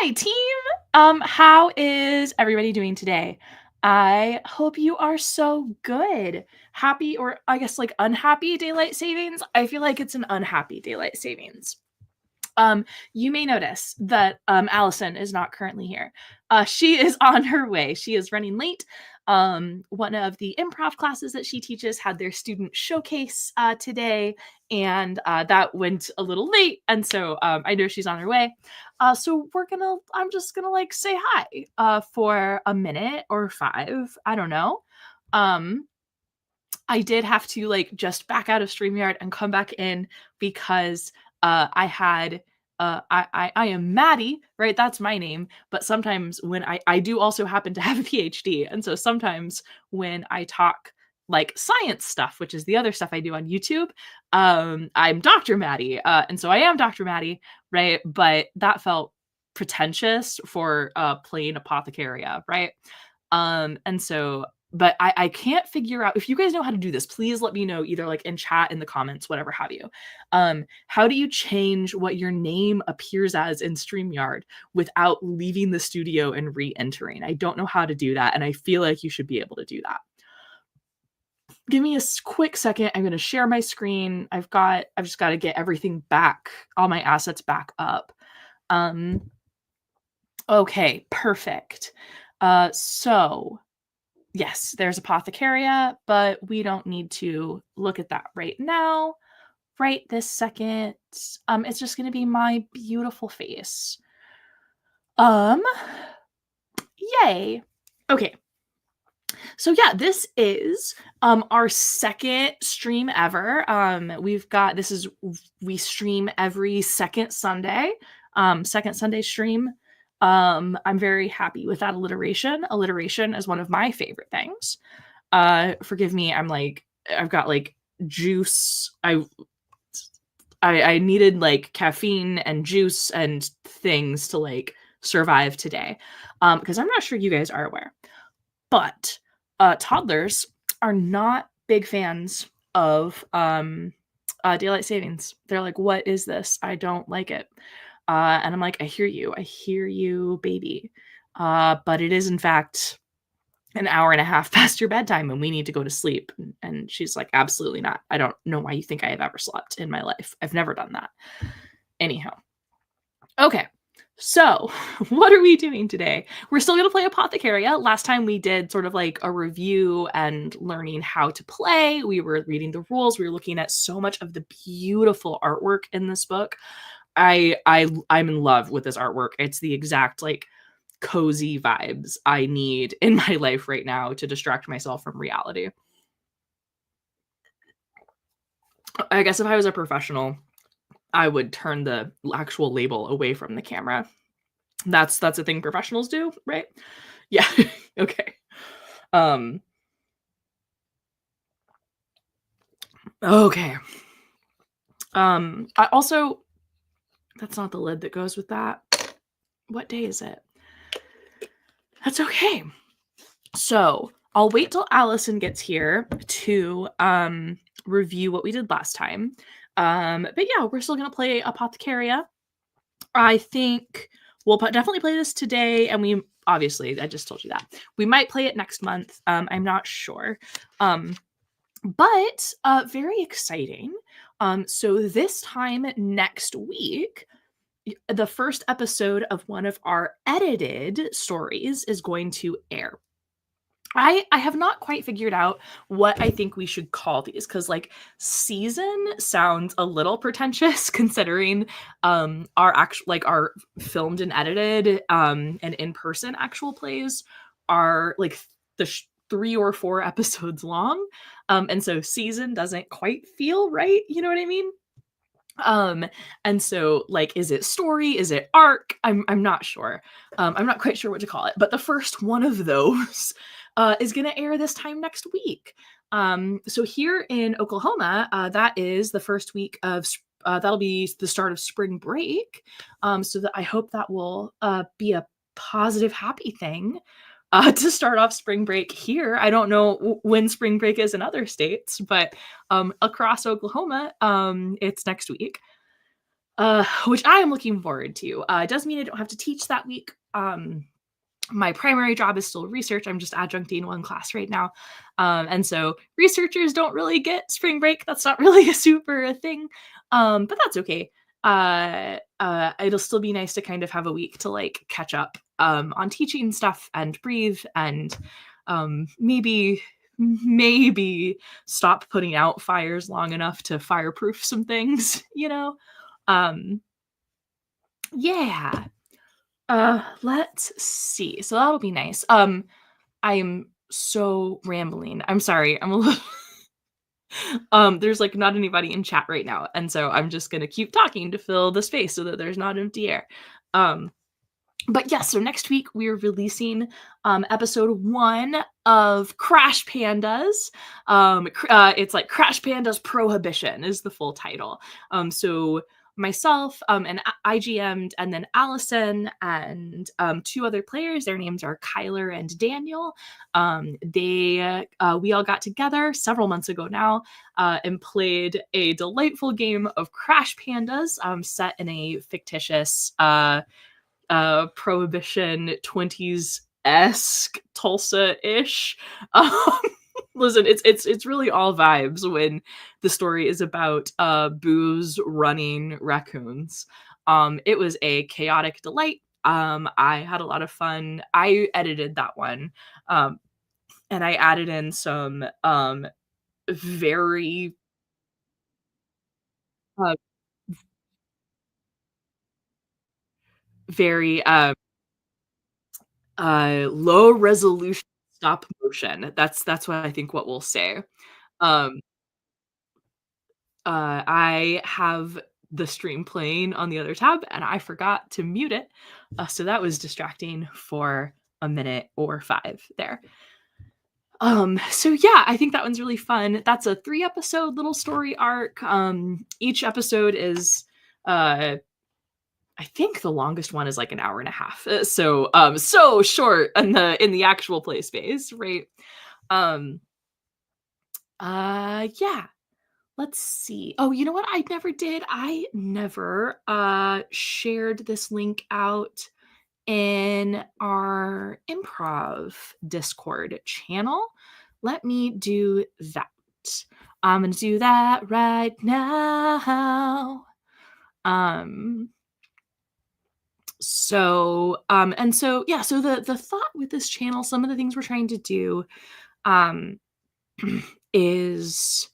Hi, team. How is everybody doing today? I hope you are so good. Happy, or I guess like unhappy daylight savings. I feel like it's an unhappy daylight savings. You may notice that Allison is not currently here. She is on her way. She is running late. One of the improv classes that she teaches had their student showcase today, and that went a little late. And so I know she's on her way. So I'm just gonna like say hi for a minute or five. I don't know. I did have to like just back out of StreamYard and come back in because I had I am Maddie, right? That's my name. But sometimes when I do also happen to have a PhD, and so sometimes when I talk like science stuff, which is the other stuff I do on YouTube, I'm Dr. Maddie, and so I am Dr. Maddie, right? But that felt pretentious for plain Apothecaria, right? And so but I can't figure out if you guys know how to do this. Please let me know either like in chat, in the comments, whatever have you. How do you change what your name appears as in StreamYard without leaving the studio and re-entering? I don't know how to do that, and I feel like you should be able to do that. Give me a quick second. I'm going to share my screen. I've just got to get everything back, all my assets back up. Okay, perfect. So yes, there's Apawthecaria, but we don't need to look at that right now, right this second. It's just gonna be my beautiful face. Yay. Okay. So yeah, this is our second stream ever. We stream every second Sunday. Second Sunday stream. I'm very happy with that alliteration. Alliteration is one of my favorite things. Forgive me, I've got like juice. I needed like caffeine and juice and things to like survive today. Because I'm not sure you guys are aware. But toddlers are not big fans of daylight savings. They're like, what is this? I don't like it. And I'm like, I hear you, baby. But it is in fact an hour and a half past your bedtime and we need to go to sleep. And she's like, absolutely not. I don't know why you think I have ever slept in my life. I've never done that. Anyhow. Okay. So, what are we doing today? We're still going to play Apawthecaria. Last time we did sort of like a review and learning how to play. We were reading the rules. We were looking at so much of the beautiful artwork in this book. I'm in love with this artwork. It's the exact like cozy vibes I need in my life right now to distract myself from reality. I guess if I was a professional, I would turn the actual label away from the camera. That's a thing professionals do, right? Yeah. Okay. Okay. I also, that's not the lid that goes with that. What day is it? That's okay. So I'll wait till Allison gets here to review what we did last time. But yeah, we're still gonna play Apawthecaria. I think we'll definitely play this today, and we obviously, I just told you that. We might play it next month. I'm not sure. But very exciting. So this time next week, the first episode of one of our edited stories is going to air. I have not quite figured out what I think we should call these, because like season sounds a little pretentious considering our filmed and edited and in-person actual plays are like the 3 or 4 episodes long. And so season doesn't quite feel right, you know what I mean? And so like, is it story? Is it arc? I'm not sure. I'm not quite sure what to call it, but the first one of those is going to air this time next week. So here in Oklahoma, that is the first week of that'll be the start of spring break. So that I hope that will be a positive, happy thing to start off spring break here. I don't know when spring break is in other states, but across Oklahoma, it's next week. which I am looking forward to. It does mean I don't have to teach that week. My primary job is still research. I'm just adjuncting one class right now. And so researchers don't really get spring break. That's not really a super thing. But that's okay. It'll still be nice to kind of have a week to like catch up on teaching stuff and breathe and maybe stop putting out fires long enough to fireproof some things, you know? Um, yeah. Let's see. So that'll be nice. I'm so rambling. I'm sorry. I'm a little there's like not anybody in chat right now, and so I'm just gonna keep talking to fill the space so that there's not empty air. Um, but yeah, so next week we're releasing episode 1 of Crash Pandas. It's like Crash Pandas Prohibition is the full title. So myself and IGM'd, and then Allison and 2 other players. Their names are Kyler and Daniel. We all got together several months ago now and played a delightful game of Crash Pandas set in a fictitious Prohibition 20s-esque Tulsa-ish. Listen, it's really all vibes when the story is about booze running raccoons. It was a chaotic delight. I had a lot of fun. I edited that one, and I added in some very uh, very low resolution stop motion. That's what I think what we'll say. Um, I have the stream playing on the other tab, and I forgot to mute it, so that was distracting for a minute or 5 there. So yeah, I think that one's really fun. That's a 3-episode little story arc. Each episode is, I think the longest one is like an hour and a half. So short in the actual play space, right? Um, yeah. Let's see. Oh, you know what I never did? I never shared this link out in our improv Discord channel. Let me do that. I'm gonna do that right now. So the thought with this channel, some of the things we're trying to do um is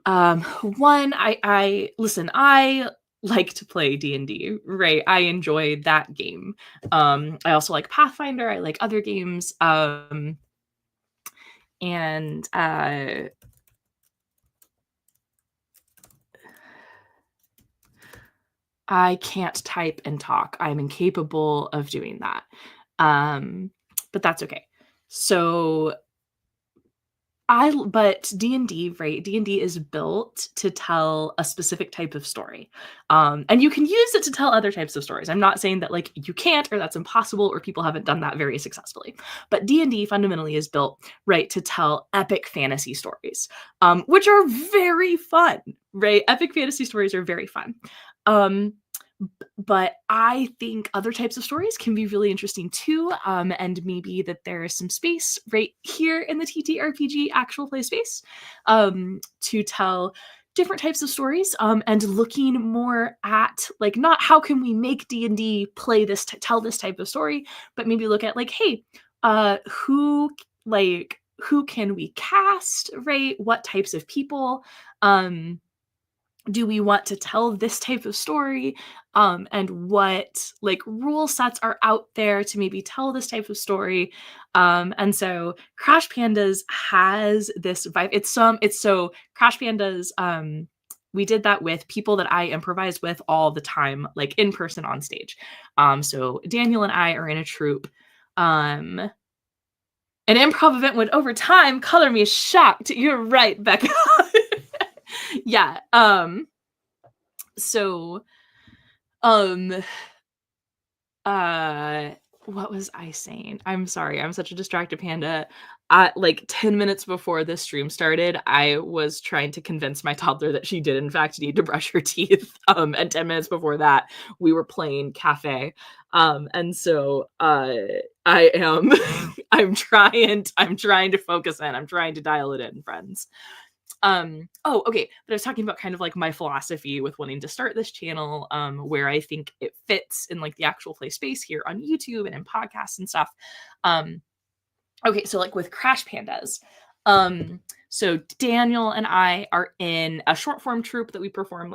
one, I listen, I like to play D&D, right? I enjoy that game. I also like Pathfinder, I like other games. And I can't type and talk. I'm incapable of doing that. But that's okay. So but D&D, right? D&D is built to tell a specific type of story. And you can use it to tell other types of stories. I'm not saying that like you can't or that's impossible or people haven't done that very successfully. But D&D fundamentally is built, right, to tell epic fantasy stories, which are very fun, right? Epic fantasy stories are very fun. But I think other types of stories can be really interesting too, and maybe that there is some space right here in the TTRPG actual play space to tell different types of stories, and looking more at like not how can we make D&D play this tell this type of story, but maybe look at like, hey, who can we cast, right? What types of people do we want to tell this type of story, and what like rule sets are out there to maybe tell this type of story. And so Crash Pandas has this vibe. It's so Crash Pandas, we did that with people that I improvise with all the time, like in person on stage. So Daniel and I are in a troupe. An improv event went over time. Color me shocked. You're right, Becca. Yeah. So uh what was I saying? I'm sorry. I'm such a distracted panda. Like 10 minutes before this stream started, I was trying to convince my toddler that she did in fact need to brush her teeth. And 10 minutes before that, we were playing cafe. And so I am I'm trying to focus in. I'm trying to dial it in, friends. Okay, but I was talking about kind of like my philosophy with wanting to start this channel, where I think it fits in like the actual play space here on YouTube and in podcasts and stuff. Okay, so like with Crash Pandas, so Daniel and I are in a short form troupe that we perform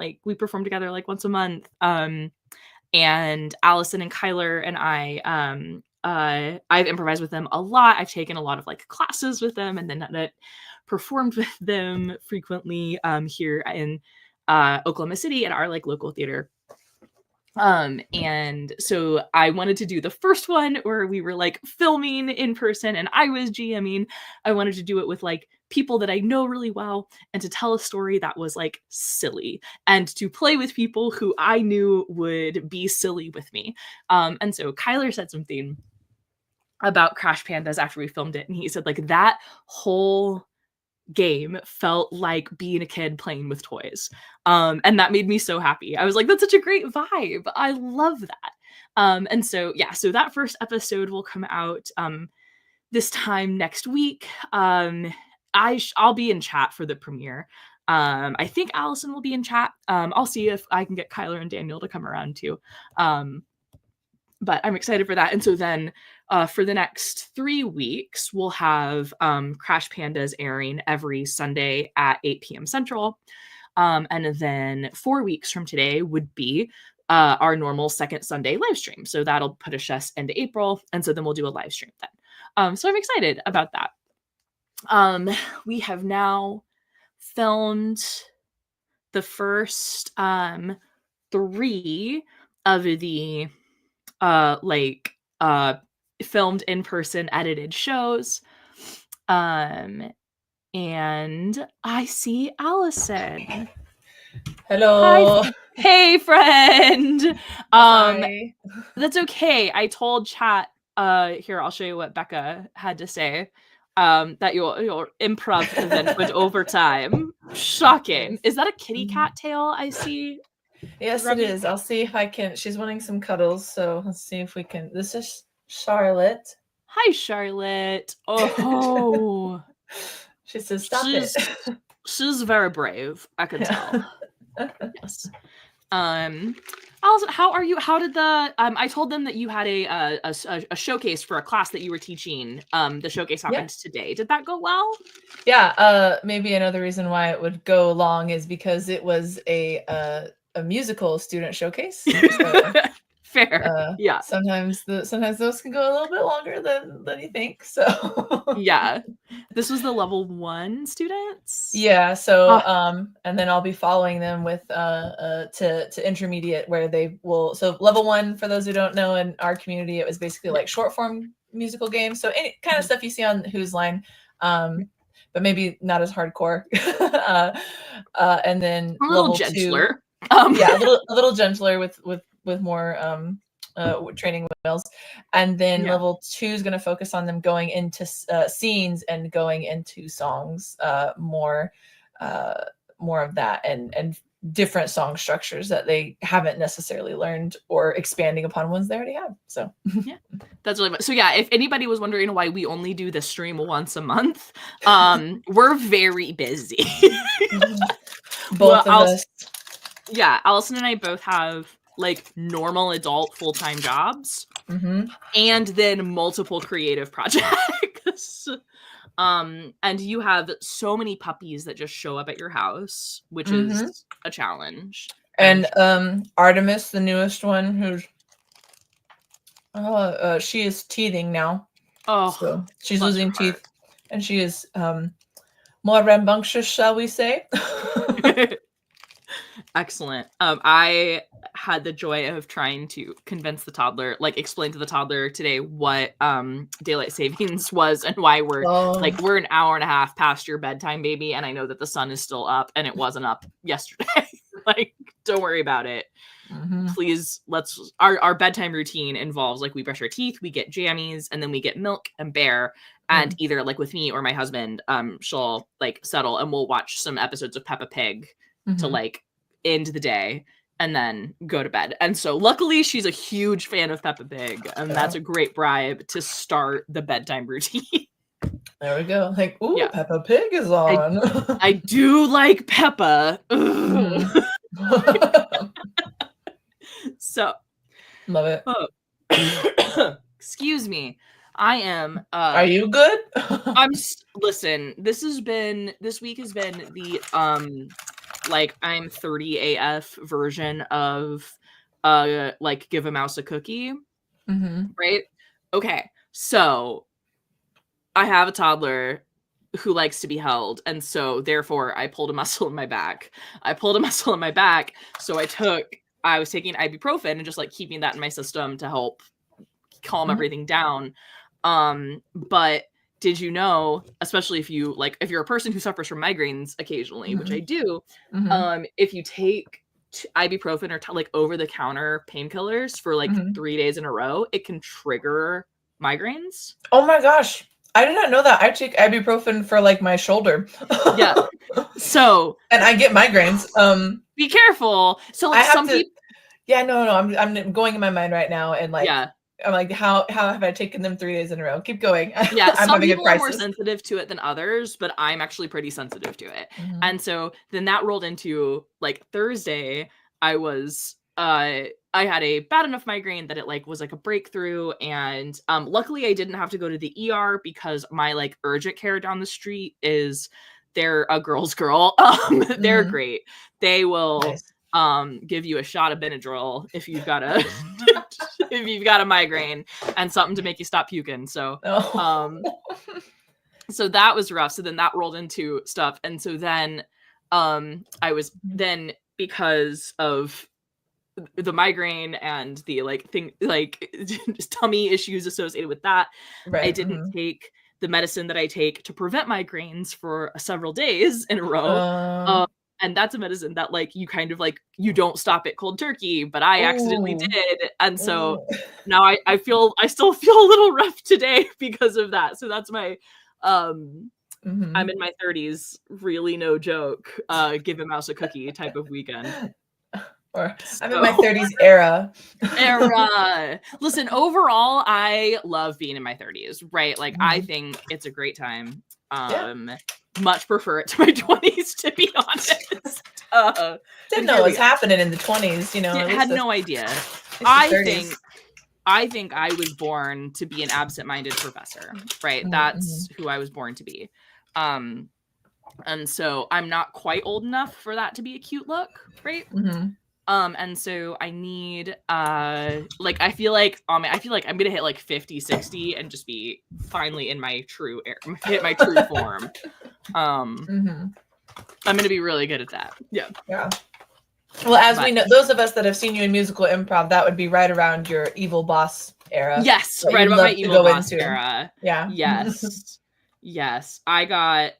together like once a month. And Allison and Kyler and I've improvised with them a lot. I've taken a lot of like classes with them, and then performed with them frequently here in Oklahoma City at our like local theater. And so I wanted to do the first one where we were like filming in person and I was GMing. I wanted to do it with like people that I know really well and to tell a story that was like silly and to play with people who I knew would be silly with me. And so Kyler said something about Crash Pandas after we filmed it, and he said like that whole game felt like being a kid playing with toys. And that made me so happy. I was like, that's such a great vibe. I love that. And so, yeah, so that first episode will come out this time next week. I'll be in chat for the premiere. I think Allison will be in chat. I'll see if I can get Kyler and Daniel to come around too. But I'm excited for that. And so then for the next 3 weeks, we'll have Crash Pandas airing every Sunday at 8 p.m. Central. And then 4 weeks from today would be our normal second Sunday live stream. So that'll push us into April. And so then we'll do a live stream then. So I'm excited about that. We have now filmed the first 3 of the filmed in person edited shows. And I see Allison. Hello. Hi. Hey, friend. Hi. That's okay. I told chat here, I'll show you what Becca had to say. That your improv event went overtime. Shocking. Yes. Is that a kitty cat tail I see? Yes, it is. I'll see if I can. She's wanting some cuddles, so let's see if we can. This is Charlotte. Hi, Charlotte. Oh. She says, stop it. She's very brave. I can tell. Yes. Allison, how are you? How did the I told them that you had a showcase for a class that you were teaching. The showcase happened today. Did that go well? Yeah. Maybe another reason why it would go long is because it was a musical student showcase. So, fair. Yeah. Sometimes those can go a little bit longer than you think. So yeah. This was the level 1 students. Yeah. So and then I'll be following them with to intermediate, where they will. So level 1, for those who don't know, in our community, it was basically like short form musical games. So any kind of stuff you see on Who's Line, but maybe not as hardcore. And then a little gentler. 2, yeah, a little gentler with more training wheels. And then level 2 is going to focus on them going into scenes and going into songs, more of that, and different song structures that they haven't necessarily learned, or expanding upon ones they already have. So yeah, that's really so. Yeah, if anybody was wondering why we only do this stream once a month, we're very busy. Both of us. Yeah, Allison and I both have like normal adult full-time jobs, and then multiple creative projects. And you have so many puppies that just show up at your house, which is a challenge. And Artemis, the newest one, who's she is teething now. Oh, so she's losing teeth, and she is more rambunctious, shall we say? Excellent. I had the joy of trying to convince the toddler, like explain to the toddler today what daylight savings was and why we're an hour and a half past your bedtime, baby, and I know that the sun is still up and it wasn't up yesterday. Like, Don't worry about it. Please, our bedtime routine involves like we brush our teeth, we get jammies, and then we get milk and bear. And either like with me or my husband, she'll like settle and we'll watch some episodes of Peppa Pig to like end the day and then go to bed. And so luckily she's a huge fan of Peppa Pig, and that's a great bribe to start the bedtime routine. There we go. Like, ooh, yeah. Peppa Pig is on. I do like Peppa. So love it. Excuse me. I am are you good? Listen, this week has been the like I'm 30 AF version of like give a mouse a cookie. Right? Okay. So I have a toddler who likes to be held, and so therefore I pulled a muscle in my back. So I was taking ibuprofen and just like keeping that in my system to help calm everything down. But did you know, especially if you're a person who suffers from migraines occasionally, which I do, if you take ibuprofen or like over the counter painkillers for like 3 days in a row, it can trigger migraines. Oh my gosh. I did not know that. I take ibuprofen for like my shoulder. Yeah. So. And I get migraines. Be careful. So like people. Yeah, no. I'm going in my mind right now, and like, yeah. I'm like, how have I taken them 3 days in a row? Keep going. Yeah, some people are more sensitive to it than others, but I'm actually pretty sensitive to it. And so then that rolled into like Thursday. I had a bad enough migraine that it like was like a breakthrough, and luckily I didn't have to go to the ER because my like urgent care down the street they're a girl's girl. They're great. They will give you a shot of Benadryl if you've got a migraine and something to make you stop puking. So so that was rough. So then that rolled into stuff, and so then I was then, because of the migraine and the like thing, like just tummy issues associated with that, I didn't take the medicine that I take to prevent migraines for several days in a row. And that's a medicine that like you kind of like, you don't stop it cold turkey, but I accidentally did. And so now I still feel a little rough today because of that. So that's my I'm in my 30s, really no joke, give a mouse a cookie type of weekend. Or I'm in my 30s era. Listen, overall, I love being in my 30s, right? Like, I think it's a great time. Much prefer it to my 20s, to be honest. Didn't know what was happening in the 20s, you know. I had no idea. I think I was born to be an absent-minded professor, right? That's who I was born to be. And so I'm not quite old enough for that to be a cute look, right? And so I need like I feel like I'm gonna hit like 50, 60 and just be finally in my true hit my true form. I'm gonna be really good at that. Yeah. Well, as we know, those of us that have seen you in musical improv, that would be right around your evil boss era. Yes, right about my evil boss era. Yeah. Yes. I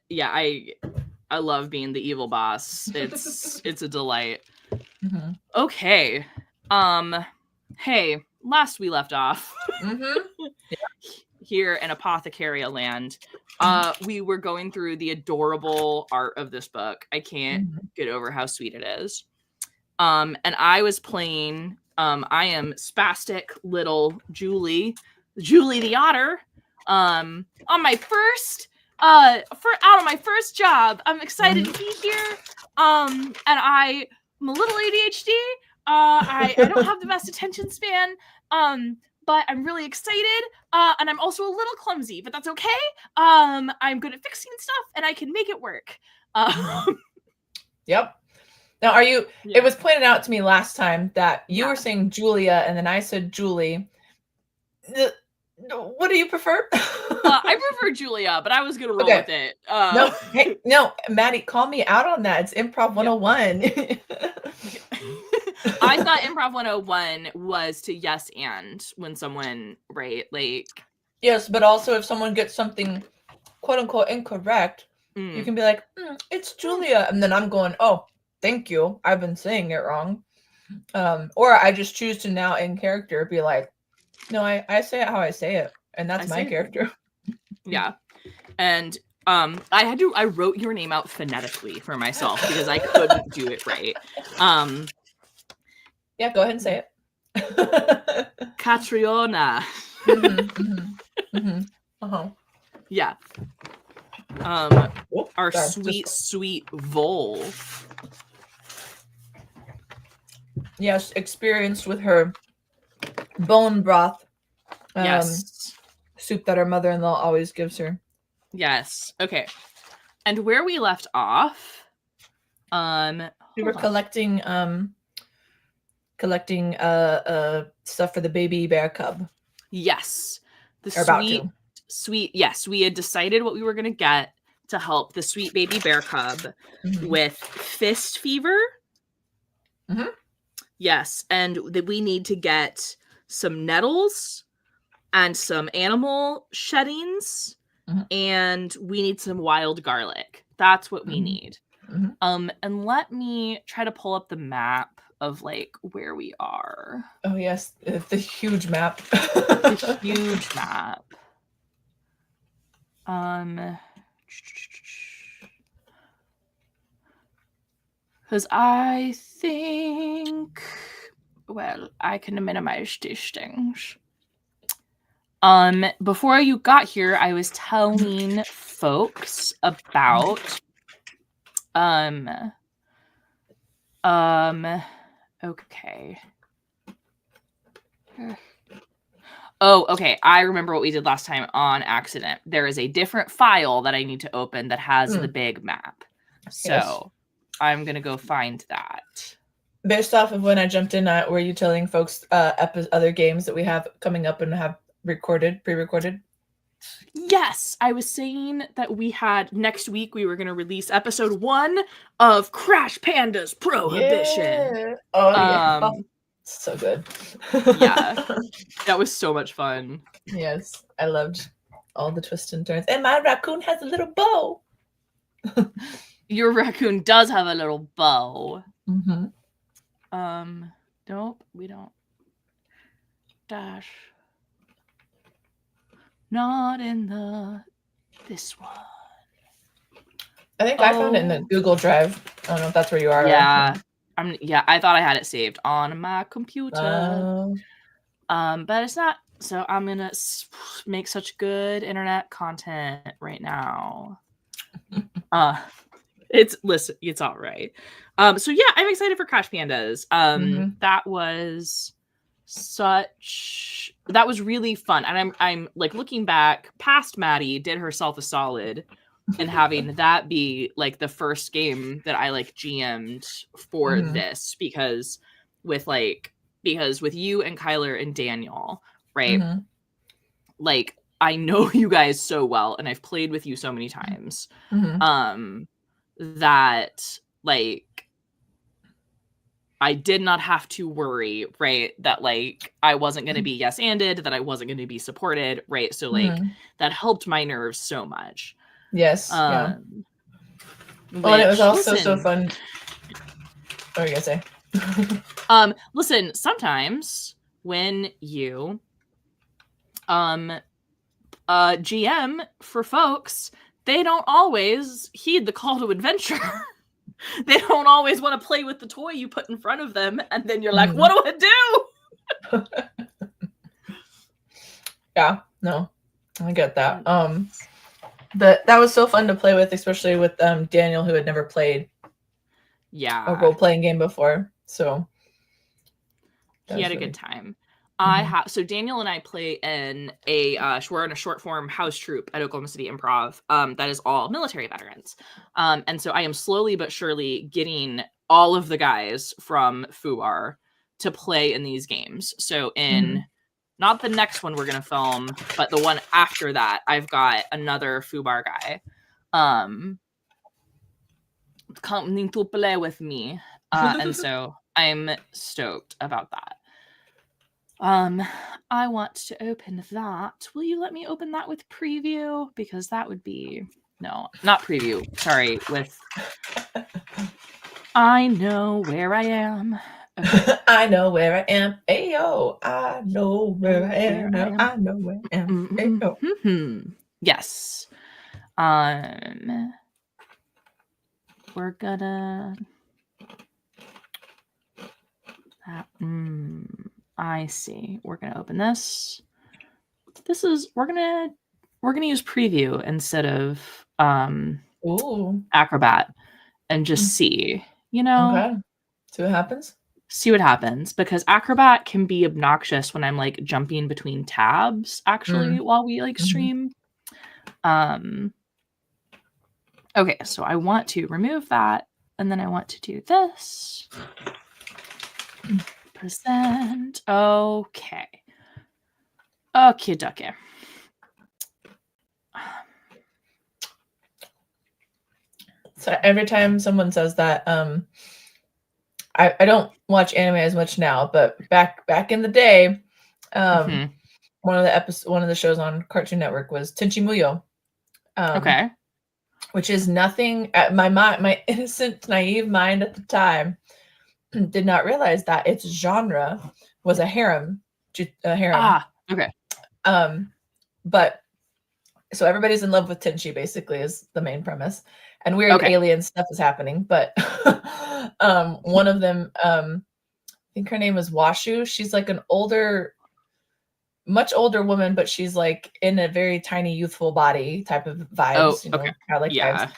love being the evil boss. It's a delight. Okay. Hey, last we left off here in Apawthecaria land, we were going through the adorable art of this book. I can't get over how sweet it is. And I was playing, I am spastic little Julie the otter, on my first out of my first job. I'm excited to be here. And I'm a little ADHD. I don't have the best attention span. But I'm really excited. And I'm also a little clumsy, but that's okay. I'm good at fixing stuff and I can make it work. Yep. Now, it was pointed out to me last time that you were saying Julia and then I said Julie. What do you prefer? I prefer Julia, but I was going to roll with it. No, Maddie, call me out on that. It's Improv 101. I thought Improv 101 was to yes and when someone, right, like... Yes, but also if someone gets something quote-unquote incorrect, you can be like, it's Julia. And then I'm going, oh, thank you. I've been saying it wrong. Or I just choose to now in character be like, no, I say it how I say it, and that's my character. Yeah. And I wrote your name out phonetically for myself because I couldn't do it right. Yeah, go ahead and say it. Catriona. Yeah. Our sweet vole. Yes, experienced with her bone broth. Yes. Soup that her mother-in-law always gives her. Yes. Okay. And where we left off, we were collecting stuff for the baby bear cub. Yes. The sweet, yes, we had decided what we were going to get to help the sweet baby bear cub with fist fever. Yes, and that we need to get some nettles and some animal sheddings, and we need some wild garlic. That's what we need. And let me try to pull up the map of like where we are. Oh yes, the huge map. The huge map. Because I think, well, I can minimize these things. Before you got here, I was telling folks about, okay. Oh, okay. I remember what we did last time on accident. There is a different file that I need to open that has the big map. So I'm going to go find that. Based off of when I jumped in, were you telling folks other games that we have coming up and have pre-recorded? Yes. I was saying that we had next week, we were going to release episode 1 of Crash Panda's Prohibition. Yeah. Oh, yeah. So good. Yeah. That was so much fun. Yes. I loved all the twists and turns. And my raccoon has a little bow. Your raccoon does have a little bow. Nope, we don't. Dash. Not in this one. I think I found it in the Google Drive. I don't know if that's where you are. Yeah. I thought I had it saved on my computer. But it's not. So I'm gonna make such good internet content right now. It's all right. So yeah, I'm excited for Crash Pandas. That was really fun. And I'm like looking back past Maddie did herself a solid and having that be like the first game that I like GM'd for this because with you and Kyler and Daniel, right? Like I know you guys so well and I've played with you so many times. That like I did not have to worry, right? That like I wasn't going to be yes-anded, that I wasn't going to be supported, right? So like that helped my nerves so much. Yes. Yeah. Well, and it was also so fun. What are you gonna say? Listen, sometimes when you GM for folks, they don't always heed the call to adventure. They don't always want to play with the toy you put in front of them, and then you're like, what do I do? Yeah, no, I get that. That was so fun to play with, especially with Daniel, who had never played a role-playing game before. So he had a good time. So Daniel and I play in we're in a short form house troupe at Oklahoma City Improv that is all military veterans. And so I am slowly but surely getting all of the guys from FUAR to play in these games. So in not the next one we're going to film, but the one after that, I've got another FUBAR guy coming to play with me. And so I'm stoked about that. I want to open that. Will you let me open that with preview? Because that would be... No, not preview. Sorry, with I know where I am. Okay. I know where I am. Ayo. I know where I am. I know where I am. Ayo. Yes. We're gonna. I see. We're gonna open this. We're gonna use preview instead of Acrobat and just see. Okay. See what happens. See what happens, because Acrobat can be obnoxious when I'm like jumping between tabs actually while we like stream. Okay, so I want to remove that, and then I want to do this. Present. Okay. Okay, ducky. So every time someone says that, I don't watch anime as much now, but back in the day, one of the shows on Cartoon Network was Tenchi Muyo. Okay. Which is nothing. My innocent, naive mind at the time did not realize that its genre was a harem. Ah, okay. But so everybody's in love with Tenchi, basically, is the main premise, and weird alien stuff is happening. But one of them, I think her name is Washu. She's like an much older woman, but she's like in a very tiny, youthful body type of vibes. Vibes.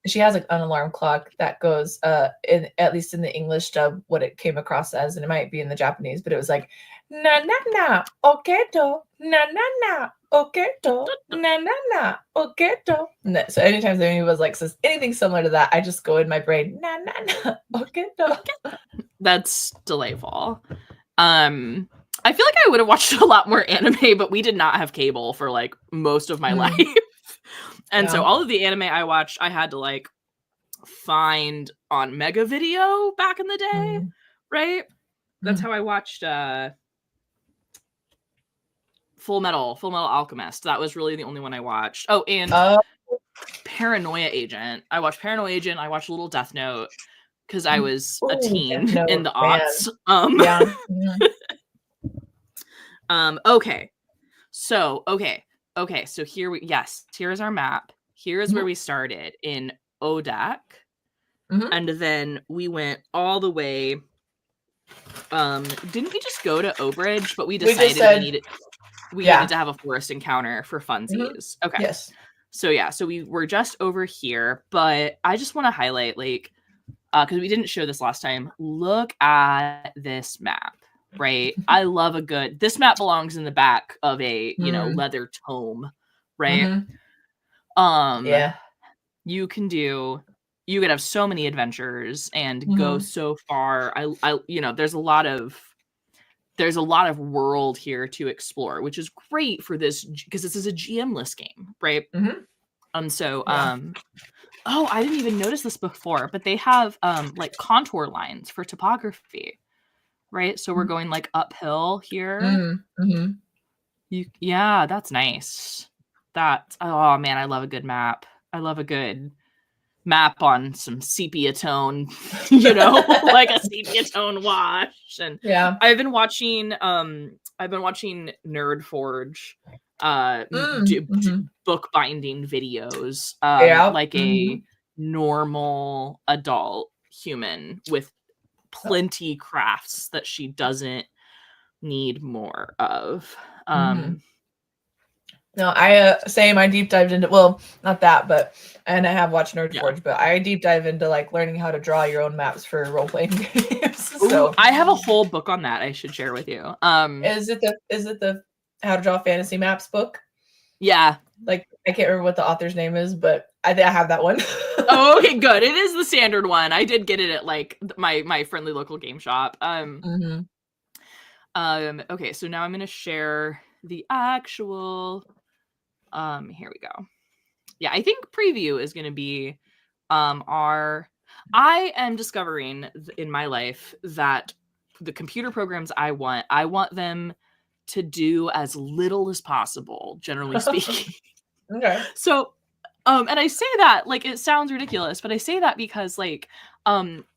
She has like an alarm clock that goes, at least in the English dub, what it came across as, and it might be in the Japanese, but it was like na na na oketo na na na oketo na na na oketo. So anytime anyone was like says anything similar to that, I just go in my brain na na na oketo. That's delightful. I feel like I would have watched a lot more anime, but we did not have cable for like most of my life. And so all of the anime I watched, I had to like find on Mega Video back in the day, right? That's how I watched Full Metal Alchemist. That was really the only one I watched. Oh, and Paranoia Agent. I watched Paranoia Agent. I watched Little Death Note because I was a teen in the aughts. Okay. So here's our map. Here's where we started in Odak. And then we we went all the way. Didn't we just go to Obridge? But we decided we needed to have a forest encounter for funsies. Okay. Yes. So we were just over here, but I just want to highlight, like, because we didn't show this last time. Look at this map. Right. I love this map belongs in the back of a, leather tome. Right. You could have so many adventures and go so far. There's a lot of world here to explore, which is great for this because this is a GM-less game. Right. And so, I didn't even notice this before, but they have like contour lines for topography. Right, so we're going like uphill here. That's nice. Oh man, I love a good map. I love a good map on some sepia tone, like a sepia tone wash. And I've been watching Nerd Forge, book binding videos, like a normal adult human with plenty crafts that she doesn't need more of. No, I deep dived into, well, not that, and I have watched Nerd Forge, but I deep dive into like learning how to draw your own maps for role-playing games. So I have a whole book on that I should share with you. Is it the How to Draw Fantasy Maps book? Yeah. Like, I can't remember what the author's name is, but I have that one. Oh, okay, good. It is the standard one. I did get it at like my friendly local game shop. Okay, so now I'm gonna share the actual. Here we go. Yeah, I think preview is gonna be I am discovering in my life that the computer programs I want them to do as little as possible, generally speaking. Okay. So, and I say that like it sounds ridiculous, but I say that because like,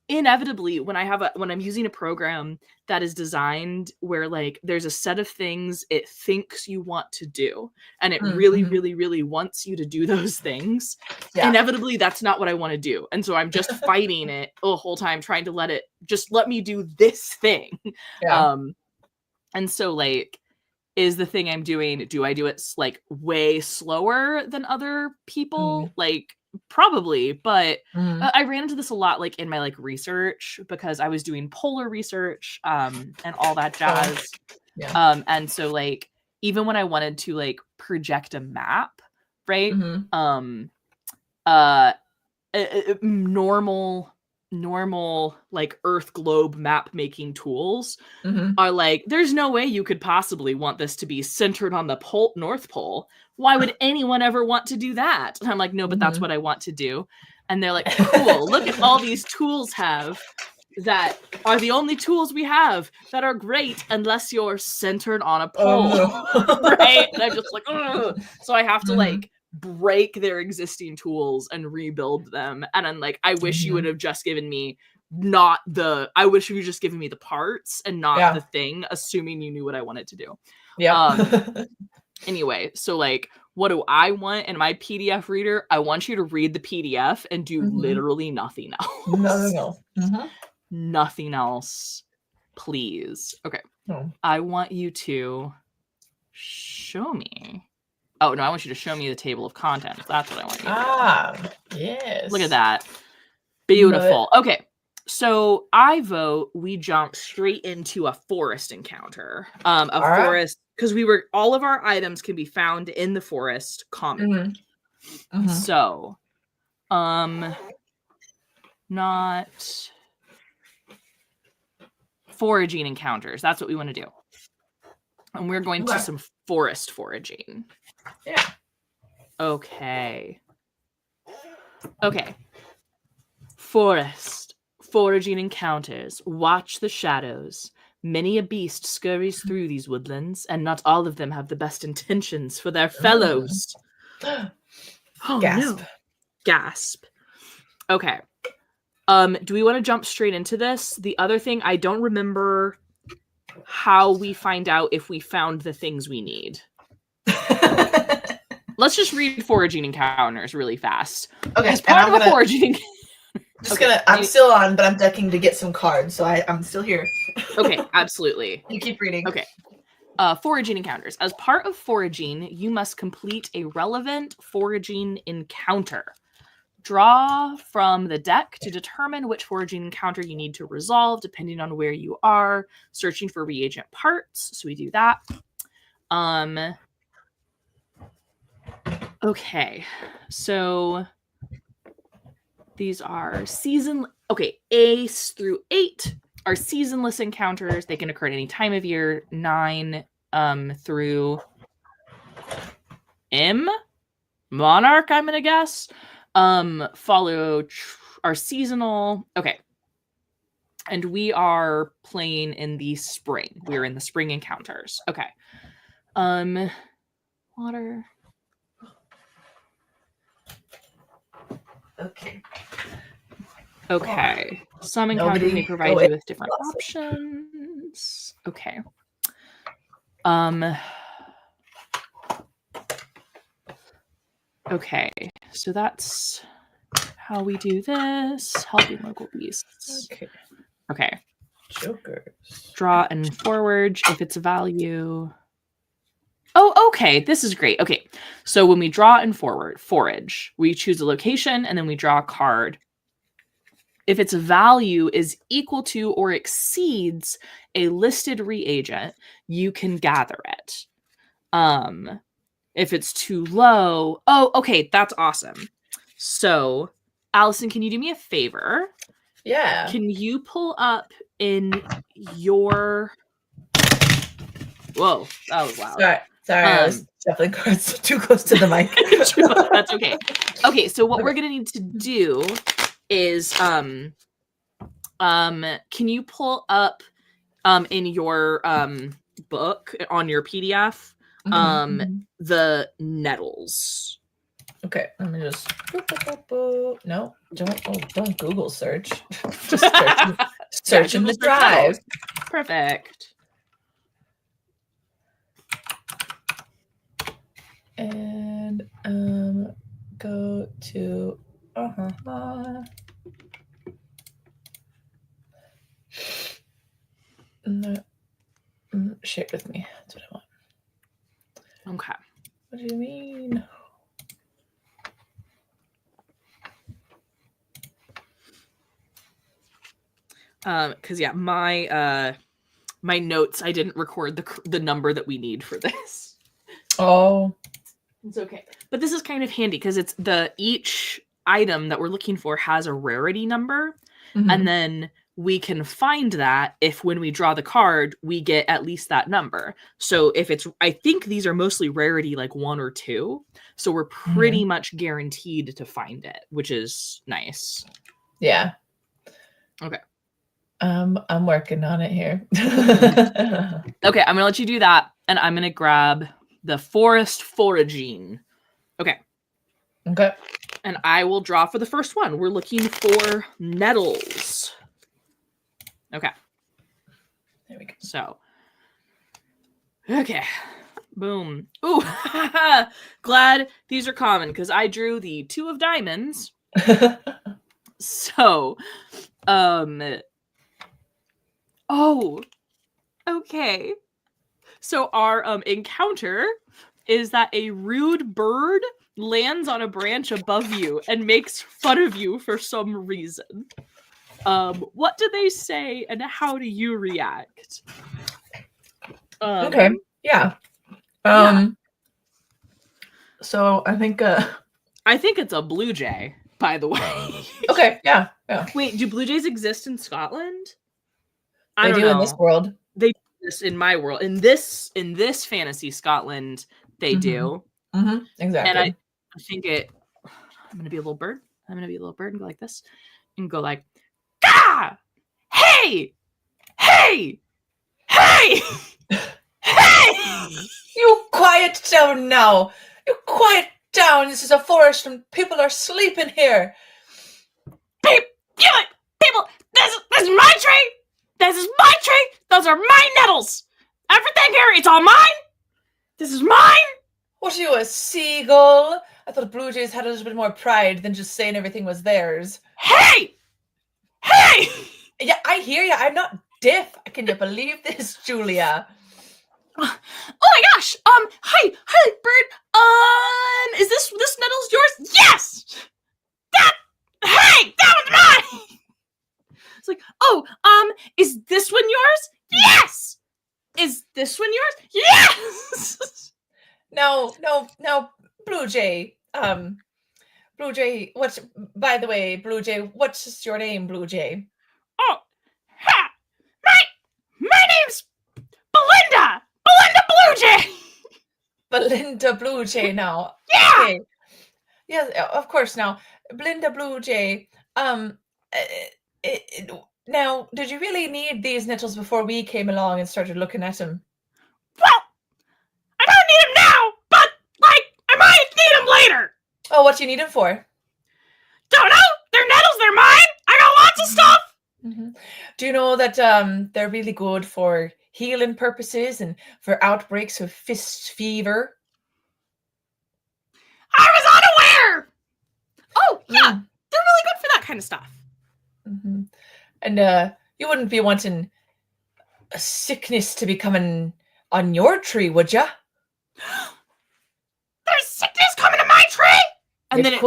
inevitably when I'm using a program that is designed where like there's a set of things it thinks you want to do and it really really really wants you to do those things, inevitably that's not what I want to do, and so I'm just fighting it the whole time, trying to let me do this thing. And so like, is the thing I'm doing, do I do it like way slower than other people? Like probably, but I ran into this a lot like in my like research, because I was doing polar research and all that jazz. And so like even when I wanted to like project a map, right? Normal like Earth globe map making tools are like, there's no way you could possibly want this to be centered on the North Pole. Why would anyone ever want to do that? And I'm like, no, but that's what I want to do. And they're like, cool, look at all these tools that are the only tools we have that are great unless you're centered on a pole. Right? And I'm just like, ugh. So I have to like break their existing tools and rebuild them. And I'm like, I wish you would have just given me I wish you were just giving me the parts and not the thing, assuming you knew what I wanted to do. Anyway, so like, what do I want in my PDF reader? I want you to read the PDF and do literally nothing else. Nothing else, please. Okay. I want you to show me. Oh, no, I want you to show me the table of contents. That's what I want you to do. Yes. Look at that. Beautiful. Okay. So I vote we jump straight into a forest encounter. Forest, because all of our items can be found in the forest commonly. So, not foraging encounters. That's what we want to do. And we're going to some forest foraging. Yeah. Okay. Forest foraging encounters. Watch the shadows. Many a beast scurries through these woodlands, and not all of them have the best intentions for their fellows. Oh, gasp. No. Gasp. Okay. Do we want to jump straight into this? The other thing, I don't remember how we find out if we found the things we need. Let's just read foraging encounters really fast. Okay. As part of a foraging I'm still on, but I'm ducking to get some cards, so I'm still here. Okay, absolutely. You keep reading. Okay. Foraging encounters. As part of foraging, you must complete a relevant foraging encounter. Draw from the deck to determine which foraging encounter you need to resolve, depending on where you are searching for reagent parts. So we do that. Okay. So these are Ace through 8 are seasonless encounters. They can occur at any time of year. 9 through M, Monarch, I'm gonna guess. Follow are seasonal. Okay. And we are playing in the spring. We're in the spring encounters. Okay. Water. Okay. Some encounters may provide you with different options. Okay. Okay. So that's how we do this. Helping local beasts. Okay. Jokers. Draw and forage if it's a value. Oh, okay. This is great. Okay. So when we draw and forage, we choose a location and then we draw a card. If its value is equal to or exceeds a listed reagent, you can gather it. If it's too low, okay, that's awesome. So, Allison, can you do me a favor? Yeah. Can you pull up in your... Whoa, that was loud. Sorry, I was shuffling cards too close to the mic. That's okay. Okay, so what we're gonna need to do is can you pull up in your book on your PDF the nettles Okay, let me just. No, don't Google search. Just search in the drive. Perfect. And go to share it with me. That's what I want. Okay. What do you mean? Because yeah, my notes, I didn't record the number that we need for this. Oh, it's okay. But this is kind of handy because it's each item that we're looking for has a rarity number, and then we can find that if when we draw the card, we get at least that number. So if it's, I think these are mostly rarity like 1 or 2. So we're pretty much guaranteed to find it, which is nice. Yeah. Okay. I'm working on it here. Okay, I'm gonna let you do that, and I'm gonna grab the forest foraging. Okay. Okay. And I will draw for the first one. We're looking for nettles. Okay. There we go. So. Okay. Boom. Ooh. Glad these are common because I drew the 2 of diamonds. So, oh, okay. So our encounter is that a rude bird lands on a branch above you and makes fun of you for some reason. What do they say and how do you react? Okay. Yeah. So I think it's a blue jay, by the way. Okay, yeah. Wait, do blue jays exist in Scotland? They do in this world. They do this in my world. In this fantasy Scotland, they do. Exactly. And I think I'm gonna be a little bird. I'm gonna be a little bird and go like this. And go like, Gah! Hey! Hey! Hey! Hey! You quiet down now. You quiet down. This is a forest and people are sleeping here. People, this is my tree. This is my tree. Those are my nettles. Everything here, it's all mine. This is mine. What are you, a seagull? I thought blue jays had a little bit more pride than just saying everything was theirs. Hey! Hey! Yeah, I hear you. I'm not deaf. Can you believe this, Julia? Oh my gosh! Hi, bird. Is this nettle's yours? Yes. That one's mine. It's like, oh, is this one yours? Yes. Is this one yours? Yes. No, Blue Jay. Blue Jay. By the way, Blue Jay, what's your name, Blue Jay? Oh, my name's Belinda. Belinda Blue Jay. Belinda Blue Jay. Now. Yeah. Okay. Yes, of course. Now, Belinda Blue Jay. Now, did you really need these nettles before we came along and started looking at them? Well, I don't need them now, but I might need them later. Oh, what do you need them for? Don't know. They're nettles. They're mine. I got lots of stuff. Do you know that they're really good for healing purposes and for outbreaks of fist fever? I was unaware. Oh, yeah. They're really good for that kind of stuff. And you wouldn't be wanting a sickness to be coming on your tree, would ya? There's sickness coming to my tree? And then it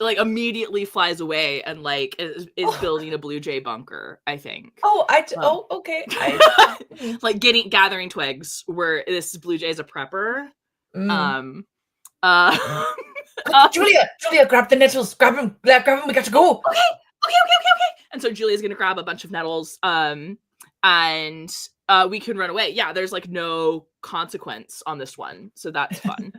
like immediately flies away and like is building a blue jay bunker, I think. Okay. Like gathering twigs where this blue jay is a prepper. Julia, grab the nettles. Grab them. We got to go. Okay. And so Julia's gonna grab a bunch of nettles, and we can run away. Yeah, there's like no consequence on this one, so that's fun.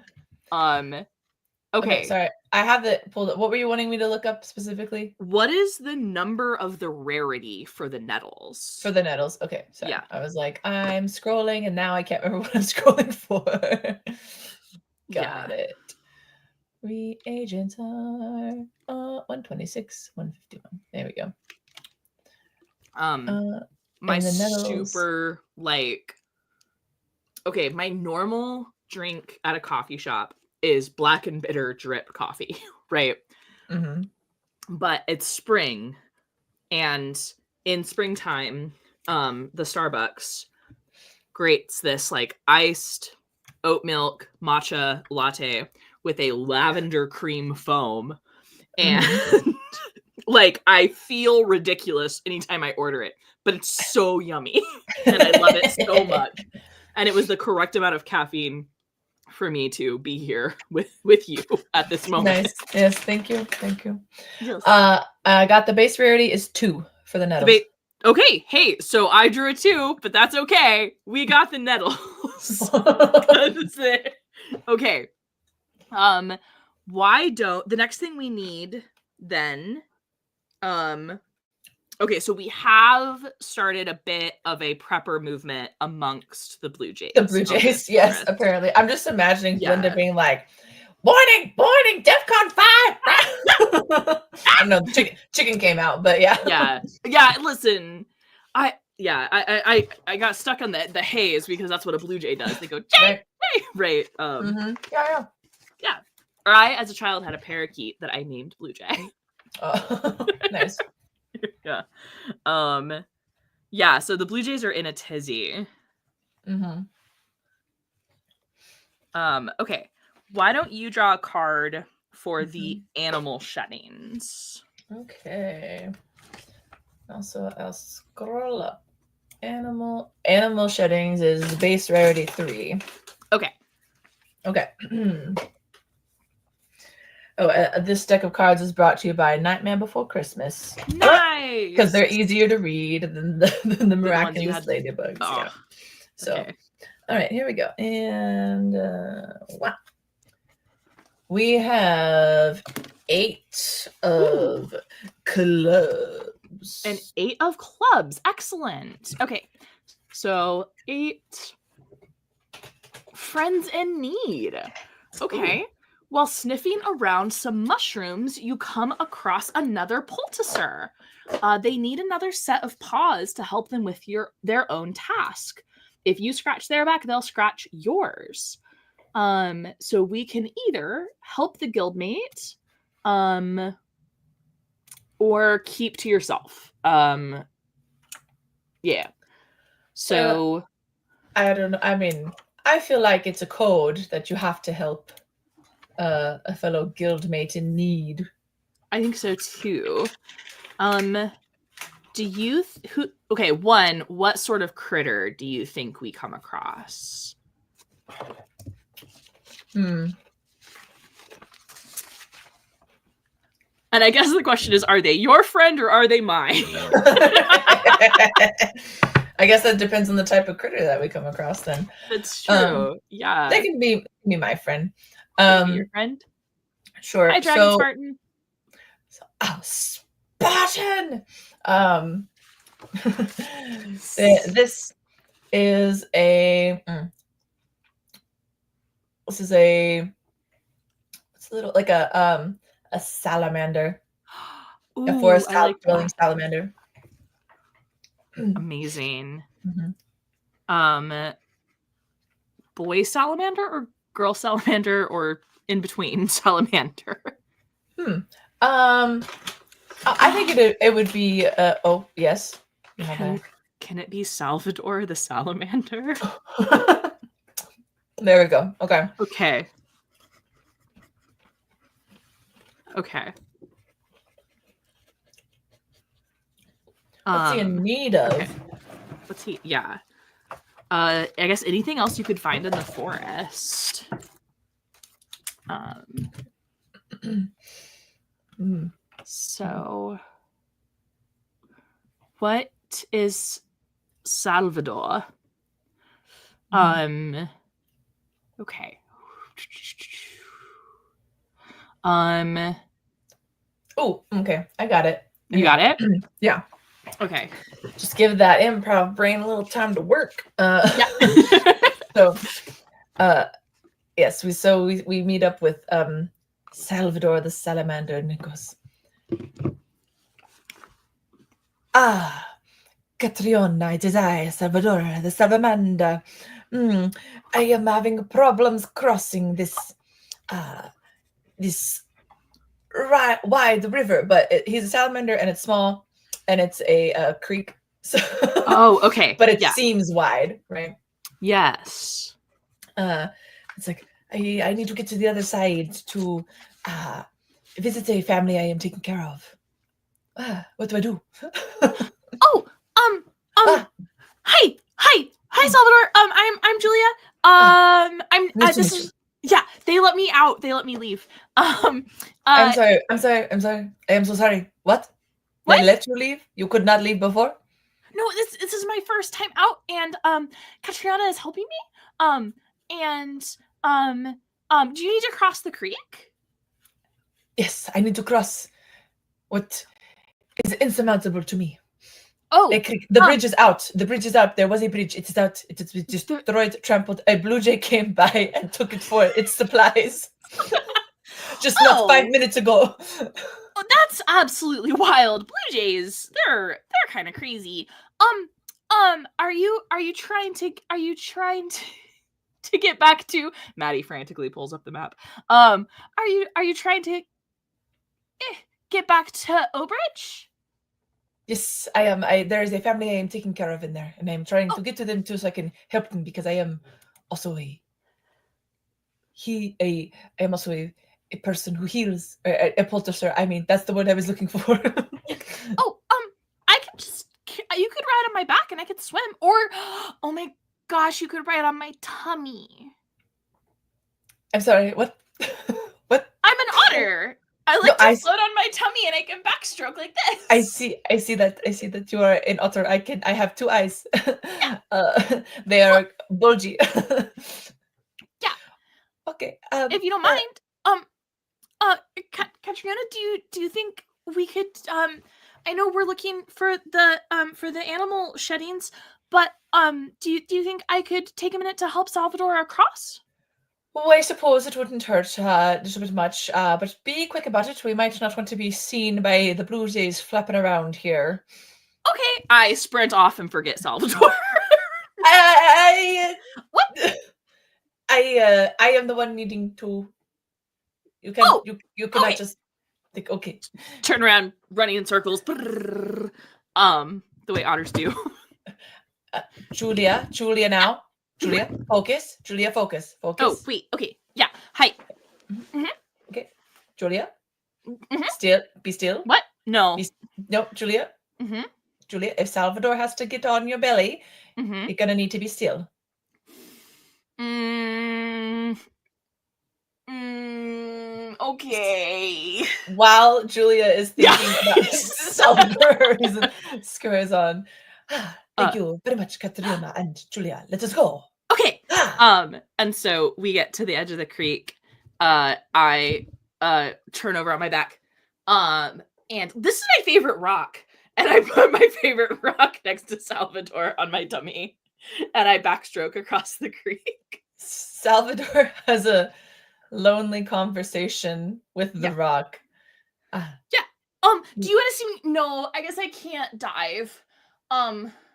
Okay. Sorry, I have it pulled up. What were you wanting me to look up specifically? What is the number of the rarity for the nettles? For the nettles. Okay. Sorry. Yeah. I was like, I'm scrolling, and now I can't remember what I'm scrolling for. Got it. Reagents are 126, 151. There we go. My super like, okay, my normal drink at a coffee shop is black and bitter drip coffee, right? Mm-hmm. But it's spring, and in springtime, the Starbucks grates this like iced oat milk matcha latte with a lavender cream foam, and like I feel ridiculous anytime I order it, but it's so yummy and I love it so much. And it was the correct amount of caffeine for me to be here with you at this moment. Nice. Yes, thank you. Yes. I got the base rarity is 2 for the nettles. Okay, hey, so I drew a 2, but that's okay. We got the nettles. Okay. Why don't the next thing we need then okay, so we have started a bit of a prepper movement amongst the Blue Jays. The Blue Jays, yes, apparently. I'm just imagining Glinda being like, Morning, DEFCON 5! I don't know, chicken came out, but yeah. Yeah, listen, I got stuck on the haze because that's what a Blue Jay does. They go, Jay, right. Yeah. Or I, as a child, had a parakeet that I named Blue Jay. Oh, nice. Yeah. So the Blue Jays are in a tizzy. Okay. Why don't you draw a card for the animal sheddings? Okay. Also, I'll scroll up. Animal sheddings is base rarity 3. Okay. This deck of cards is brought to you by Nightmare Before Christmas. Nice! Because they're easier to read than the Miraculous Ladybugs. Oh, yeah. So, okay. All right, here we go. And, wow. We have 8 of clubs. An 8 of clubs. Excellent. Okay. So 8 friends in need. Okay. Ooh. While sniffing around some mushrooms, you come across another poulticer. They need another set of paws to help them with their own task. If you scratch their back, they'll scratch yours. So we can either help the guildmate, or keep to yourself. Yeah. So I don't know. I mean, I feel like it's a code that you have to help a fellow guildmate in need. I think so too. Do you okay, one, what sort of critter do you think we come across? And I guess the question is, are they your friend or are they mine? I guess that depends on the type of critter that we come across then. That's true. Yeah. They can be my friend. Be your friend? Sure. Hi, Dragon Spartan. Spartan! This is a it's a little like a salamander. Ooh, a forest dwelling salamander. Amazing. Boy salamander or girl salamander or in between salamander? I think it would be oh yes. Can it be Salvador the salamander? There we go. Okay. What's he in need of? Okay. What's he? Yeah. I guess anything else you could find in the forest. So, what is Salvador? Okay. Oh, okay. I got it. You got it? Yeah. Okay. Just give that improv brain a little time to work. Yeah. So, Yes, we meet up with Salvador the salamander, and it goes, Catriona, it is I, Salvador the salamander. I am having problems crossing this wide river, but he's a salamander and it's small and it's a creek. So Oh, okay. But it Yeah. seems wide, right? Yes. It's like I need to get to the other side to visit a family I am taking care of. What do I do? Oh, hi, Salvador. I'm Julia. Nice to this meet is yeah. They let me out. They let me leave. I'm sorry. I am so sorry. What? What? They let you leave? You could not leave before? No, this is my first time out, and Catriona is helping me. Do you need to cross the creek? Yes, I need to cross what is insurmountable to me. Oh, the bridge is out. The bridge is out. There was a bridge. It is out. It is destroyed, trampled. A blue jay came by and took it for its supplies. Just not 5 minutes ago. Oh, that's absolutely wild. Blue jays, they're kind of crazy. Are you trying to get back to? Maddie frantically pulls up the map. Are you trying to get back to Obridge? Yes, I am. There is a family I am taking care of in there, and I am trying to get to them too, so I can help them, because I am also I am also a person who heals. A poulticer. I mean, that's the word I was looking for. You could ride on my back and I could swim, or oh my gosh, you could ride on my tummy. I'm sorry. What? What? I'm an otter. I like to float on my tummy and I can backstroke like this. I see that you are an otter. I have two eyes. Yeah. They are bulgy. Yeah. Okay. If you don't mind, Catriona, do you think we could I know we're looking for the animal sheddings, but do you think I could take a minute to help Salvador across? Well, I suppose it wouldn't hurt a little bit much, but be quick about it. We might not want to be seen by the blue jays flapping around here. Okay, I sprint off and forget Salvador. What? I am the one needing to. You can you cannot just think. Okay. Turn around, running in circles. The way otters do. Julia now. Julia, focus. Julia, focus. Oh, wait. Okay. Yeah. Hi. Mm-hmm. Okay. Julia. Mm-hmm. Be still. What? No. No, Julia. Mm-hmm. Julia, if Salvador has to get on your belly, mm-hmm. you're gonna need to be still. Okay. While Julia is thinking about Salvador, screws on. Thank you very much, Catriona and Julia. Let us go. Okay. And so we get to the edge of the creek. I turn over on my back. And this is my favorite rock. And I put my favorite rock next to Salvador on my tummy. And I backstroke across the creek. Salvador has a lonely conversation with the rock. Yeah. Do you want to see me? No, I guess I can't dive.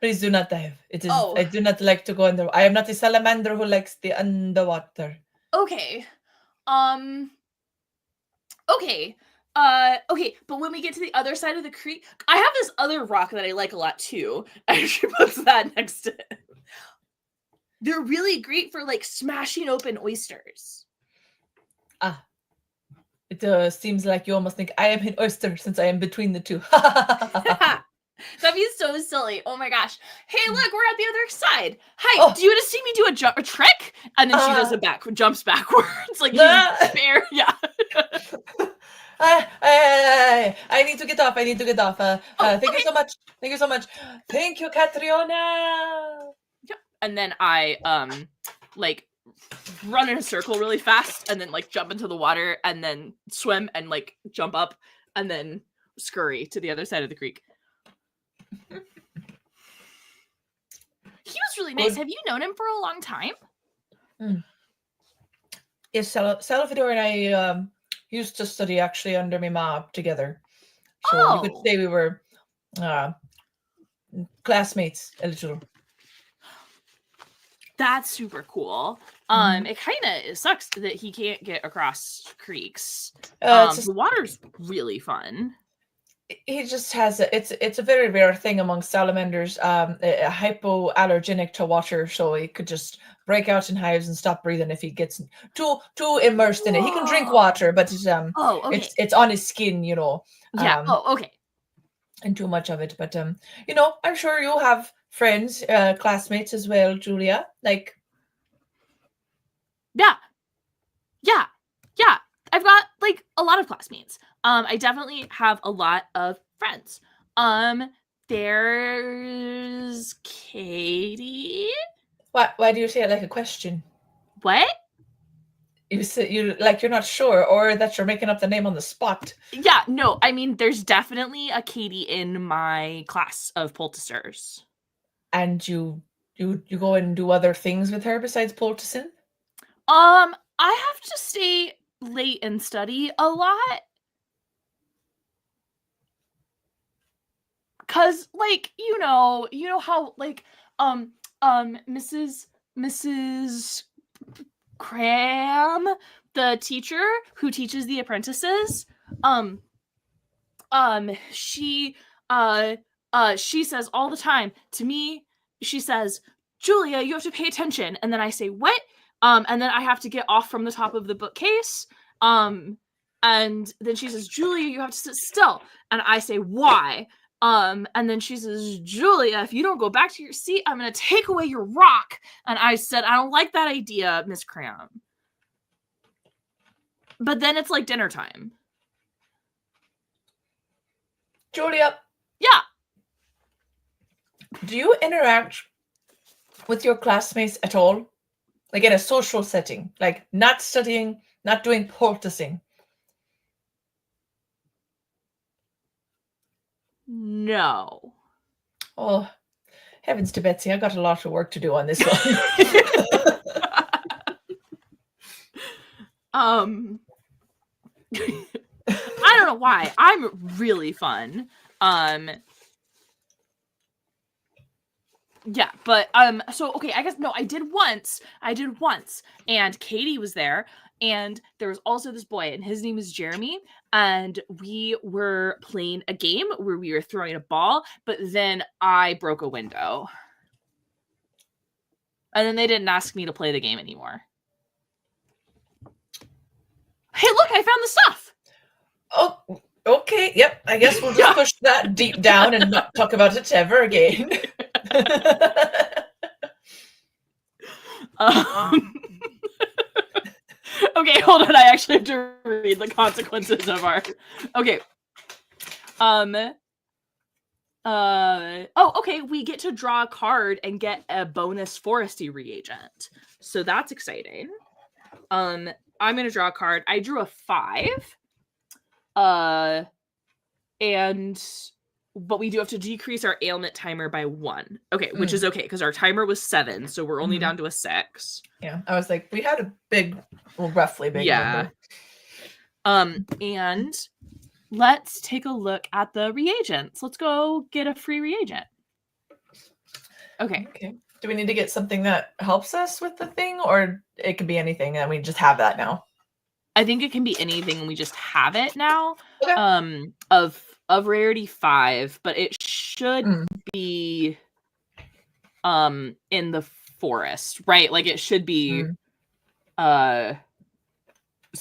Please do not dive. It is. I do not like to go under. I am not a salamander who likes the underwater. Okay. Okay. Okay, but when we get to the other side of the creek, I have this other rock that I like a lot too. And she puts that next to it. They're really great for like smashing open oysters. It seems like you almost think I am an oyster since I am between the two. That'd be so silly. Oh my gosh. Hey, look, we're at the other side. Hi, do you want to see me do a trick? And then she does jumps backwards. Like, fair. Yeah. I need to get off. Thank you so much. Thank you so much. Thank you, Catriona. Yeah. And then I like run in a circle really fast and then like jump into the water and then swim and like jump up and then scurry to the other side of the creek. He was really nice. Have you known him for a long time? Yes, Salvador and I used to study actually under my mom together. So you could say we were classmates a little. That's super cool. It kind of sucks that he can't get across creeks. The water's really fun. He just has it's a very rare thing among salamanders, hypoallergenic to water, so he could just break out in hives and stop breathing if he gets too immersed in it. He can drink water, but okay. it's on his skin, you know. Yeah. Okay. And too much of it, but you know, I'm sure you'll have friends, classmates as well, Julia. Like, yeah. I've got like a lot of classmates. I definitely have a lot of friends. There's Katie. Why do you say it like a question? What? You said you're not sure, or that you're making up the name on the spot. Yeah, no, I mean, there's definitely a Katie in my class of poulticers. And you go and do other things with her besides poulticing? I have to stay late and study a lot. Cause like, you know how like Mrs. Cram, the teacher who teaches the apprentices, she says all the time to me, she says, Julia, you have to pay attention. And then I say, what? And then I have to get off from the top of the bookcase. And then she says, Julia, you have to sit still. And I say, why? And then she says, Julia, if you don't go back to your seat, I'm going to take away your rock. And I said, I don't like that idea, Miss Cram. But then it's like dinner time. Julia. Yeah. Do you interact with your classmates at all? Like in a social setting? Like not studying, not doing poulticing? No. Oh, heavens to Betsy, I got a lot of work to do on this one. I don't know why. I'm really fun. Yeah, but so okay, I guess no, I did once, and Katie was there, and there was also this boy, and his name is Jeremy, and we were playing a game where we were throwing a ball, but then I broke a window. And then they didn't ask me to play the game anymore. Hey, look, I found the stuff. Oh, okay. Yep. I guess we'll just push that deep down and not talk about it ever again. Okay, hold on. I actually have to read the consequences of our... Okay. Okay. We get to draw a card and get a bonus foresty reagent. So that's exciting. I'm going to draw a card. I drew a 5. But we do have to decrease our ailment timer by 1. Okay, which is okay, because our timer was 7, so we're only down to a 6. Yeah, I was like, we had a big, well, roughly big number. And let's take a look at the reagents. Let's go get a free reagent. Okay. Do we need to get something that helps us with the thing, or it could be anything and we just have that now? I think it can be anything and we just have it now. Okay. Of rarity 5, but it should be in the forest, right? Like it should be so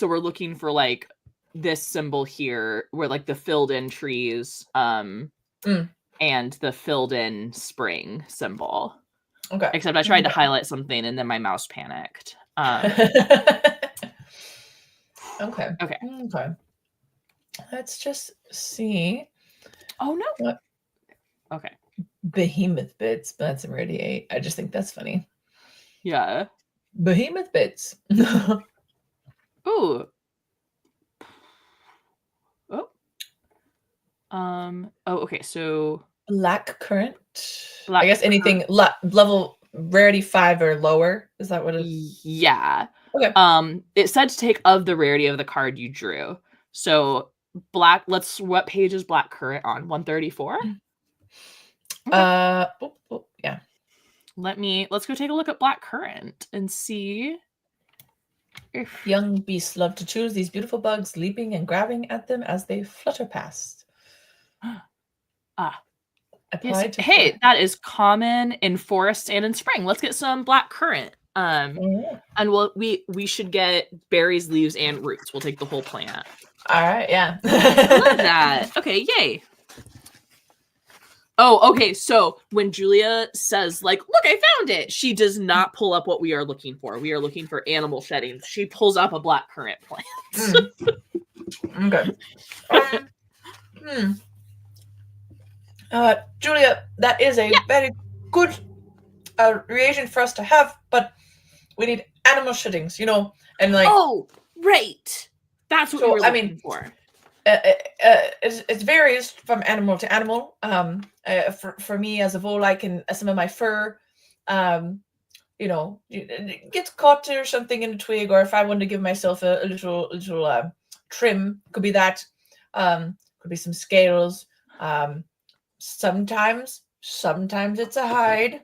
we're looking for like this symbol here where like the filled in trees and the filled in spring symbol. Okay. Except I tried to highlight something and then my mouse panicked. Okay. Let's just see. Oh no. What? Okay. Behemoth bits. That's already 8. I just think that's funny. Yeah. Behemoth bits. Ooh. Oh. Okay. So Black current. I guess anything level rarity 5 or lower. Is that what it is? Yeah. Okay. It said to take of the rarity of the card you drew. So black. What page is Black Current on? 134. Yeah. Let's go take a look at Black Current and see if young beasts love to choose these beautiful bugs, leaping and grabbing at them as they flutter past. Yes. Hey, that is common in forests and in spring. Let's get some Black Currant. And we should get berries, leaves, and roots. We'll take the whole plant. All right, yeah. I love that. Okay, yay. Oh, okay. So when Julia says, like, look, I found it, she does not pull up what we are looking for. We are looking for animal sheddings. She pulls up a Black Currant plant. Okay. Julia, that is a very good reagent for us to have, but we need animal sheddings, and like. Oh, right. That's what we were looking for. It varies from animal to animal. For me as a vole, I can some of my fur, it gets caught or something in a twig, or if I want to give myself a little trim, could be that. Could be some scales. Sometimes it's a hide.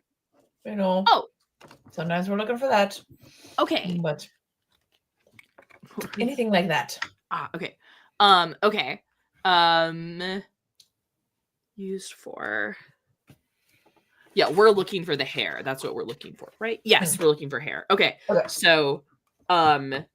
Oh. Sometimes we're looking for that. Okay. But anything like that. Okay. Okay. Used for. Yeah, we're looking for the hair. That's what we're looking for, right? Yes, we're looking for hair. Okay. So, I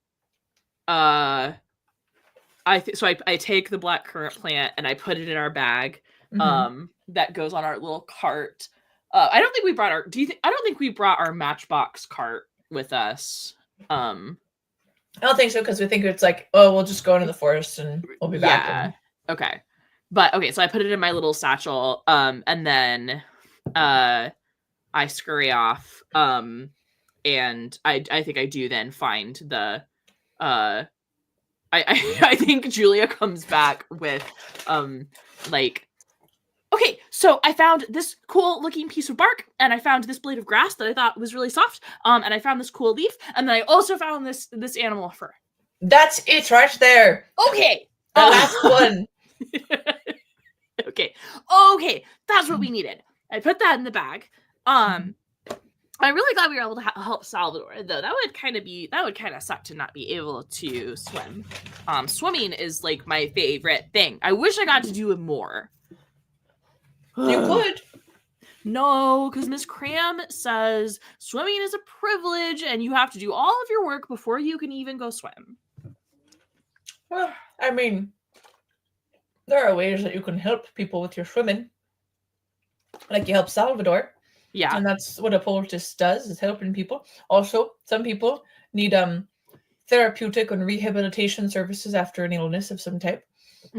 take the Black Currant plant and I put it in our bag. That goes on our little cart. I don't think we brought our. I don't think we brought our Matchbox cart with us. I don't think so, because we think it's like, oh, we'll just go into the forest and we'll be back. Yeah. Okay. But okay, so I put it in my little satchel, and then I scurry off. And I think I do then find the I think Julia comes back with like, okay, so I found this cool looking piece of bark, and I found this blade of grass that I thought was really soft, and I found this cool leaf, and then I also found this animal fur. That's it right there. Okay. The last one. Okay, that's what we needed. I put that in the bag. I'm really glad we were able to help Salvador, though. That would kind of suck to not be able to swim. Swimming is like my favorite thing. I wish I got to do it more. You could. No, because Miss Cram says swimming is a privilege and you have to do all of your work before you can even go swim. Well, I mean, there are ways that you can help people with your swimming. Like you help Salvador. Yeah. And that's what a poultice does, is helping people. Also, some people need therapeutic and rehabilitation services after an illness of some type.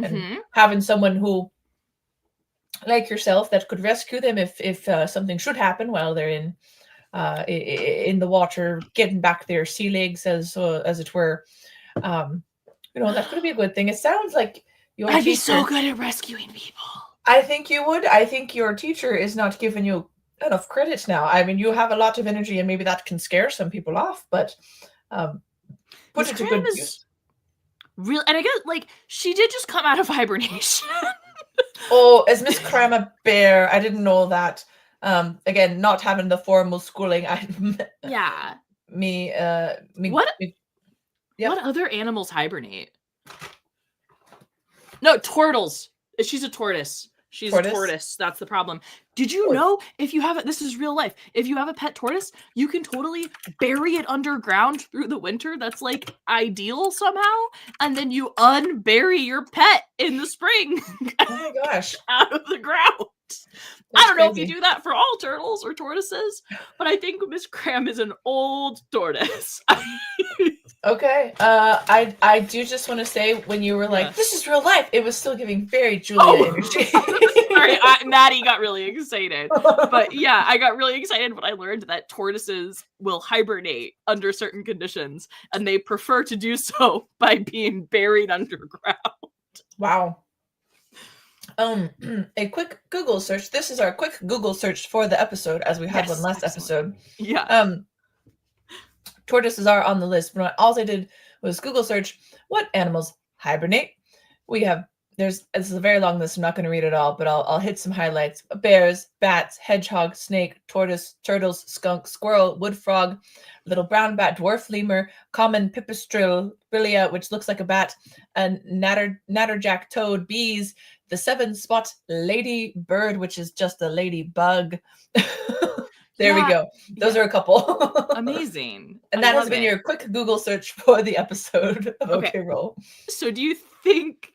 And having someone who, like yourself, that could rescue them if something should happen while they're in the water, getting back their sea legs, as it were. That could be a good thing. It sounds like I'd be so good at rescuing people. I think you would. I think your teacher is not giving you enough credit now. I mean, you have a lot of energy, and maybe that can scare some people off. But put it to good use. Real, and I guess like she did just come out of hibernation. Oh, is Miss Cram a bear? I didn't know that. Again, not having the formal schooling. Yeah. Me. What? Yep. What other animals hibernate? No, turtles. She's a tortoise. She's a tortoise. That's the problem. Did you know if you have this is real life. If you have a pet tortoise, you can totally bury it underground through the winter. That's like ideal somehow. And then you unbury your pet in the spring. Oh my gosh. Out of the ground. I don't know if you do that for all turtles or tortoises, but I think Miss Cram is an old tortoise. Okay. I do just want to say, when you were like, this is real life, it was still giving very Julia energy. Sorry, Maddie got really excited. But yeah, I got really excited when I learned that tortoises will hibernate under certain conditions, and they prefer to do so by being buried underground. Wow. A quick Google search. This is our quick Google search for the episode, as we had one last episode. Yeah. tortoises are on the list, but all I did was Google search what animals hibernate. This is a very long list. I'm not going to read it all, but I'll hit some highlights. Bears, bats, hedgehog, snake, tortoise, turtles, skunk, squirrel, wood frog, little brown bat, dwarf lemur, common pipistrelle, which looks like a bat, and natterjack toad, bees, the 7-spot lady bird, which is just a ladybug. There we go. Those are a couple. Amazing. And that has been your quick Google search for the episode of OK Roll. So do you think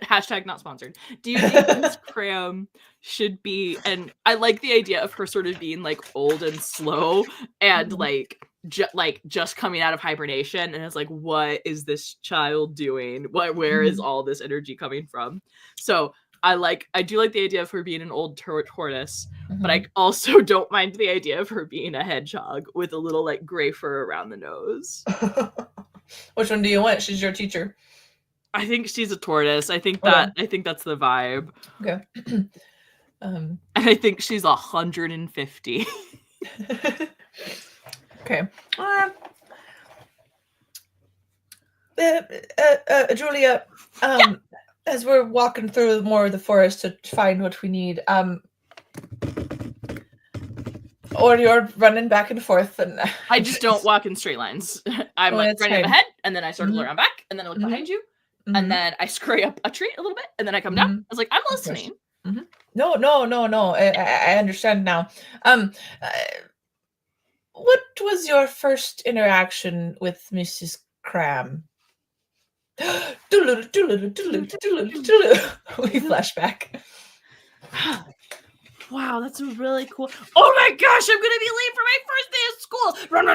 hashtag not sponsored. Do you think Miss Cram should be, and I like the idea of her sort of being like old and slow and like just coming out of hibernation, and it's like, what is this child doing? Where is all this energy coming from? So I do like the idea of her being an old tortoise, but I also don't mind the idea of her being a hedgehog with a little like gray fur around the nose. Which one do you want? She's your teacher. I think she's a tortoise. I think that's the vibe. Okay. And I think she's 150. Okay. Julia, as we're walking through more of the forest to find what we need, or you're running back and forth, and I just don't walk in straight lines. I'm like running ahead, and then I sort of around back, and then I look behind you. And then I scurry up a tree a little bit, and then I come down. I was like, I'm listening. No. I understand now. What was your first interaction with Mrs. Cram? We flashback. Wow, that's really cool. Oh my gosh, I'm gonna be late for my first day of school. Run.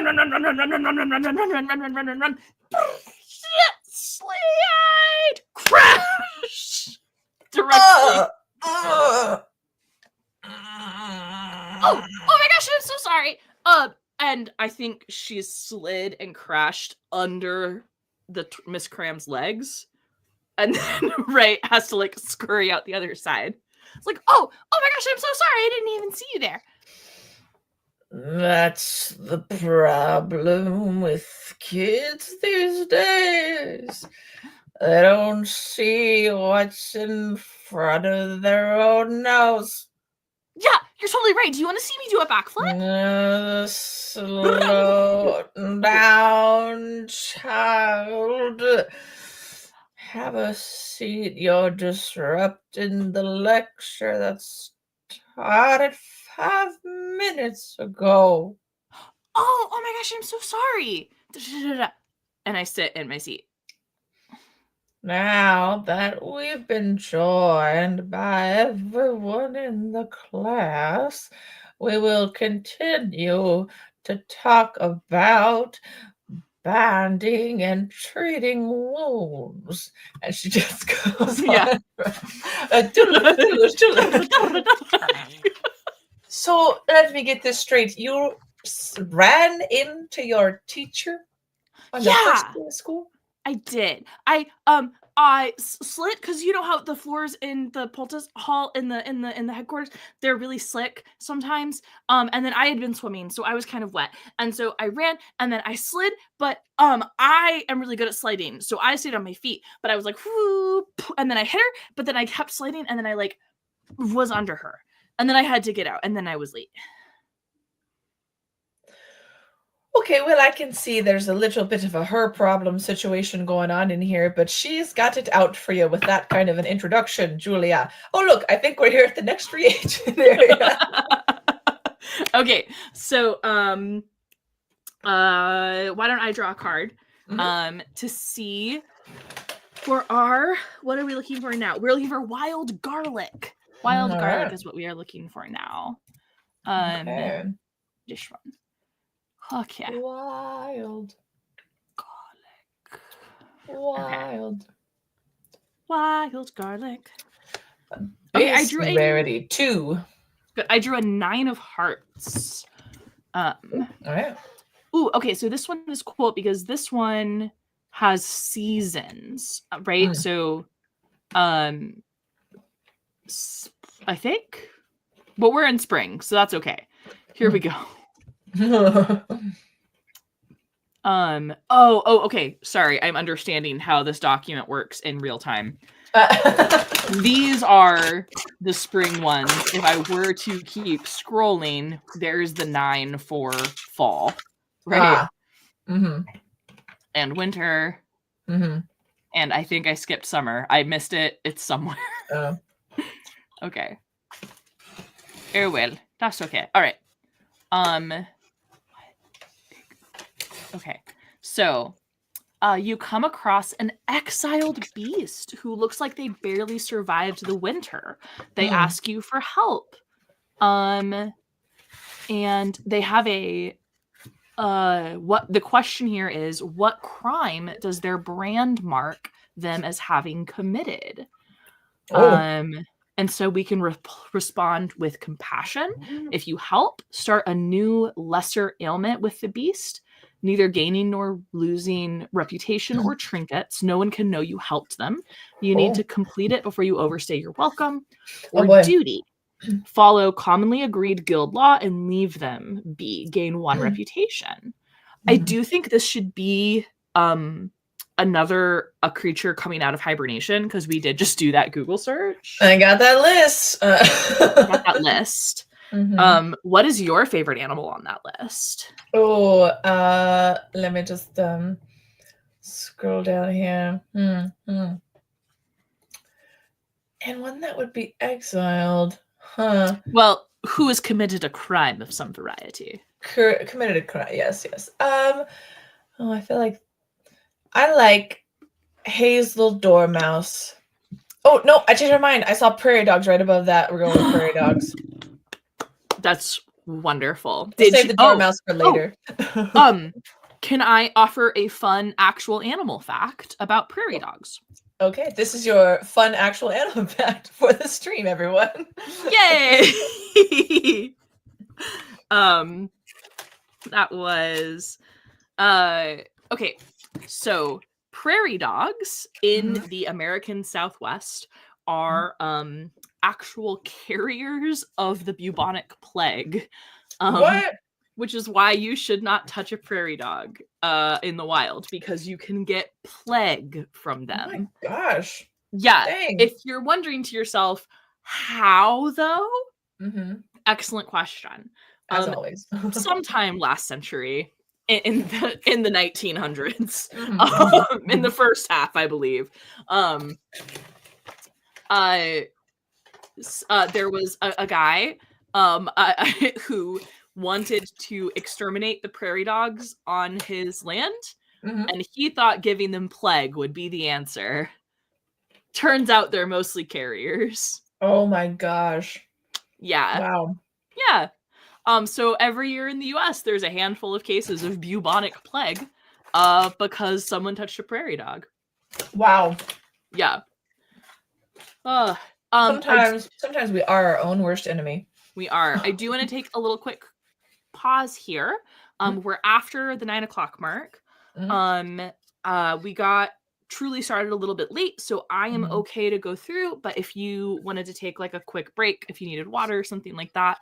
Slide! Crash! Directly. Oh my gosh, I'm so sorry. And I think she's slid and crashed under the Miss Cram's legs, and then Ray has to like scurry out the other side. It's like, oh my gosh, I'm so sorry. I didn't even see you there. That's the problem with kids these days. They don't see what's in front of their own nose. Yeah, you're totally right. Do you want to see me do a backflip? Slow down, child. Have a seat. You're disrupting the lecture that started 5 minutes ago. Oh my gosh, I'm so sorry. And I sit in my seat. Now that we've been joined by everyone in the class, we will continue to talk about banding and treating wounds. And she just goes on. So let me get this straight. You ran into your teacher on the first day of school? I did. I slid, because you know how the floors in the Poultice Hall in the headquarters, they're really slick sometimes. And then I had been swimming, so I was kind of wet. And so I ran and then I slid, but I am really good at sliding. So I stayed on my feet, but I was like, whoop, and then I hit her, but then I kept sliding and then I like was under her. And then I had to get out, and then I was late. Okay, well, I can see there's a little bit of a her problem situation going on in here, but she's got it out for you with that kind of an introduction, Julia. Oh, look, I think we're here at the next reagent area. Okay, so why don't I draw a card to see for our, what are we looking for now? We're looking for wild garlic. Wild garlic is what we are looking for now. Okay. This one. Okay. Wild garlic. Wild. Okay. Wild garlic. Okay, I drew rarity 2. Good. I drew a 9 of hearts. All right. Ooh, okay, so this one is cool because this one has seasons, right? So I think, but we're in spring, so that's okay. Here we go. Okay. Sorry, I'm understanding how this document works in real time. These are the spring ones. If I were to keep scrolling, there's the 9 for fall, right? And winter. And I think I skipped summer. I missed it. It's somewhere. Okay. Well, that's okay. All right. Okay. So, you come across an exiled beast who looks like they barely survived the winter. They ask you for help. And they have what the question here is, what crime does their brand mark them as having committed? And so we can respond with compassion. If you help, start a new lesser ailment with the beast, neither gaining nor losing reputation or trinkets. No one can know you helped them. You need to complete it before you overstay your welcome. Or duty. Follow commonly agreed guild law and leave them be. Gain 1 reputation. I do think this should be a creature coming out of hibernation, because we did just do that Google search. I got that list. What is your favorite animal on that list? Let me just scroll down here. And one that would be exiled, Well, who has committed a crime of some variety? Committed a crime, yes. I feel like I like Hazel Dormouse. Oh no, I changed my mind. I saw prairie dogs right above that. We're going with prairie dogs. That's wonderful. Save the dormouse for later. Can I offer a fun actual animal fact about prairie dogs? Okay, this is your fun actual animal fact for the stream, everyone. Yay! That was okay. So prairie dogs in the American Southwest are actual carriers of the bubonic plague. What? Which is why you should not touch a prairie dog in the wild, because you can get plague from them. Oh my gosh. Yeah. Dang. If you're wondering to yourself, how though? Excellent question. As always. Sometime last century, in the 1900s, in the first half, I believe, there was a guy who wanted to exterminate the prairie dogs on his land, and he thought giving them plague would be the answer. Turns out they're mostly carriers. Oh my gosh. Yeah. Wow. Yeah. So every year in the US, there's a handful of cases of bubonic plague because someone touched a prairie dog. Wow. Yeah. Sometimes we are our own worst enemy. We are. I do want to take a little quick pause here. We're after the 9 o'clock mark. We got truly started a little bit late, so I am okay to go through, but if you wanted to take like a quick break, if you needed water or something like that,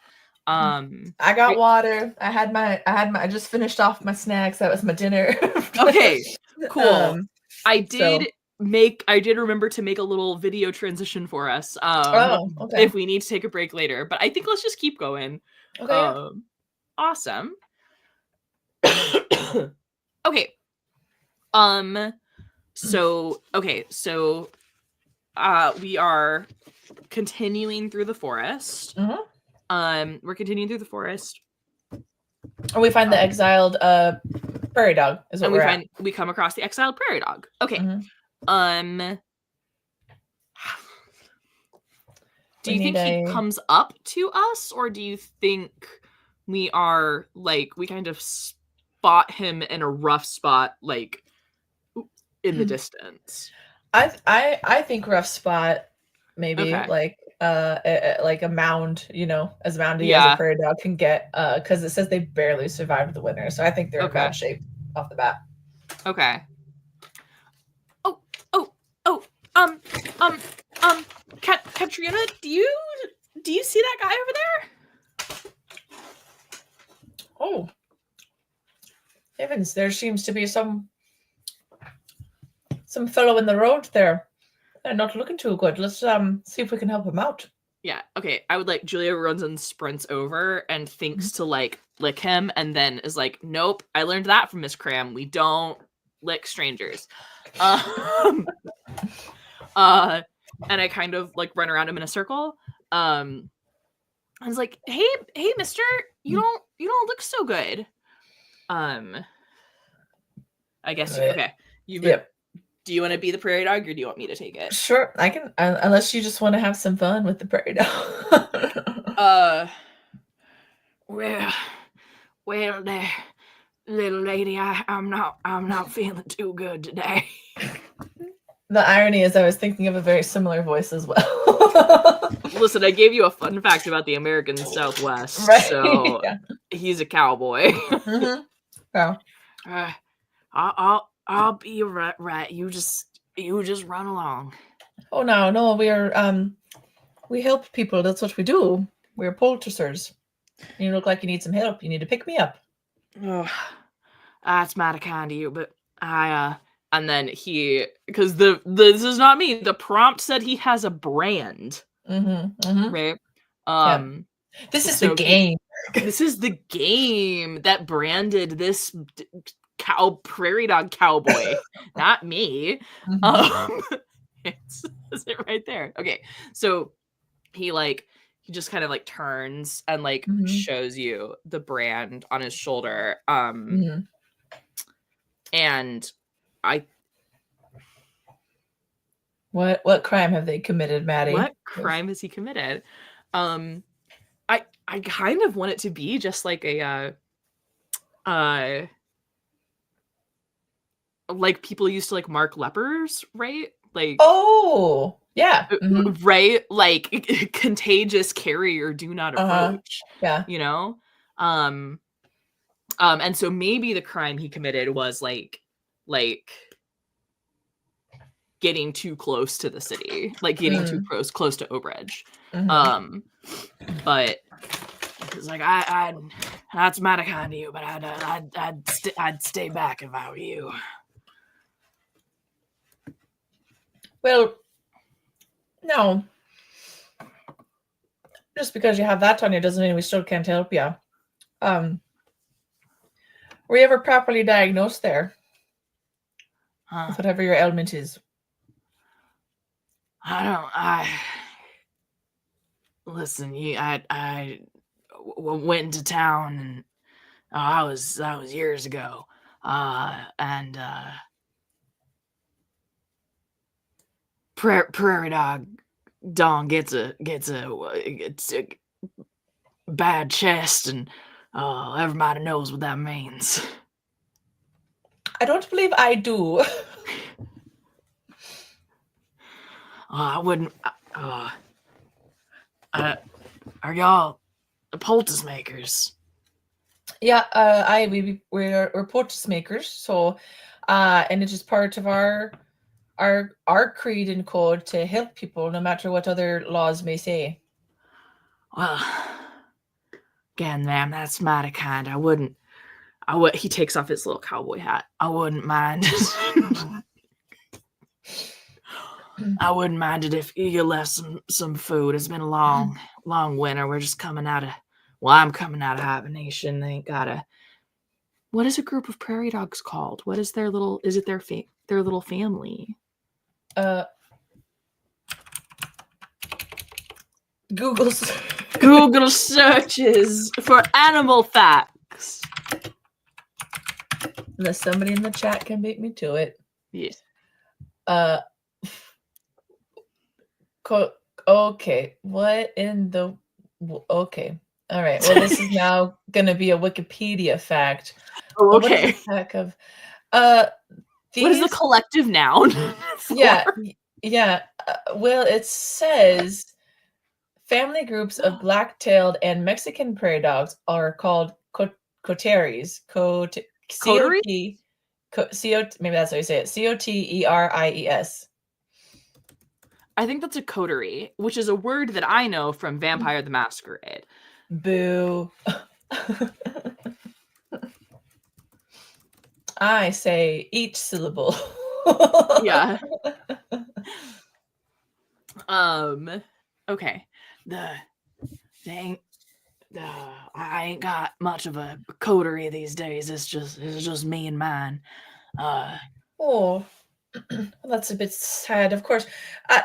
I got water. I just finished off my snacks. That was my dinner. Okay, cool. I did remember to make a little video transition for us. Okay. If we need to take a break later, but I think let's just keep going. Okay. Awesome. Okay. So we are continuing through the forest. We're continuing through the forest. And we find the exiled prairie dog is what we come across the exiled prairie dog. Okay. Do you think he comes up to us, or do you think we are like, we kind of spot him in a rough spot, like in the distance? I think rough spot, maybe like a mound, as moundy as a prairie dog can get, because it says they barely survived the winter, so I think they're in bad shape off the bat. Okay. Katrina, do you see that guy over there? Oh, Heavens, there seems to be some fellow in the road there. They're not looking too good. Let's see if we can help him out. Yeah, okay. I would like Julia runs and sprints over and thinks to like lick him and then is like, nope, I learned that from Miss Cram. We don't lick strangers. And I kind of like run around him in a circle. I was like, hey, mister, you don't look so good. I guess okay. Yep. Do you want to be the prairie dog or do you want me to take it? Sure, I can, unless you just want to have some fun with the prairie dog. Well there, little lady, I'm not feeling too good today. The irony is I was thinking of a very similar voice as well. Listen, I gave you a fun fact about the American Southwest. Right. So he's a cowboy. Mm-hmm. Yeah. I'll be right. You just run along. Oh no, we help people. That's what we do. We're poulticers. You look like you need some help. You need to pick me up. Oh, that's mighty kind of you, but and then because this is not me. The prompt said he has a brand. Mm-hmm. Right. This is the game. This is the game that branded this prairie dog cowboy, not me. Mm-hmm. It's it right there. Okay, so he just kind of like turns and like shows you the brand on his shoulder. And what crime have they committed, Maddie? What crime has he committed? I kind of want it to be just like a like people used to like mark lepers, right? Like, oh yeah, right, like contagious carrier, do not approach. Yeah, you know. And so maybe the crime he committed was like getting too close to the city, like getting too close to Obridge. But it's like I that's mighty kind of you, but I'd stay back if I were you. Well, no. Just because you have that on you doesn't mean we still can't help you. Were you ever properly diagnosed there? With whatever your ailment is? Listen, I went into town and that was years ago. And prairie dog Don gets a bad chest, and everybody knows what that means. I don't believe I do. I wouldn't. Are y'all poultice makers? Yeah, we're poultice makers. So, and it's just part of our creed and code to help people, no matter what other laws may say. Well, again, ma'am, that's mighty kind. He takes off his little cowboy hat. I wouldn't mind. I wouldn't mind it if you left some food. It's been a long winter. We're just coming out of. Well, I'm coming out of hibernation. They gotta. What is a group of prairie dogs called? What is their little? Is it their little family? Google searches for animal facts. Unless somebody in the chat can beat me to it. Yes. Okay. What in the? Okay. All right. Well, this is now going to be a Wikipedia fact. Oh, okay. What is the heck of? What is the collective noun? Yeah. Well, it says family groups of black-tailed and Mexican prairie dogs are called coteries. Maybe that's how you say it. Coteries. I think that's a coterie, which is a word that I know from Vampire the Masquerade. Boo. I say each syllable. Yeah. Okay. I ain't got much of a coterie these days. It's just me and mine. Oh, that's a bit sad. Of course,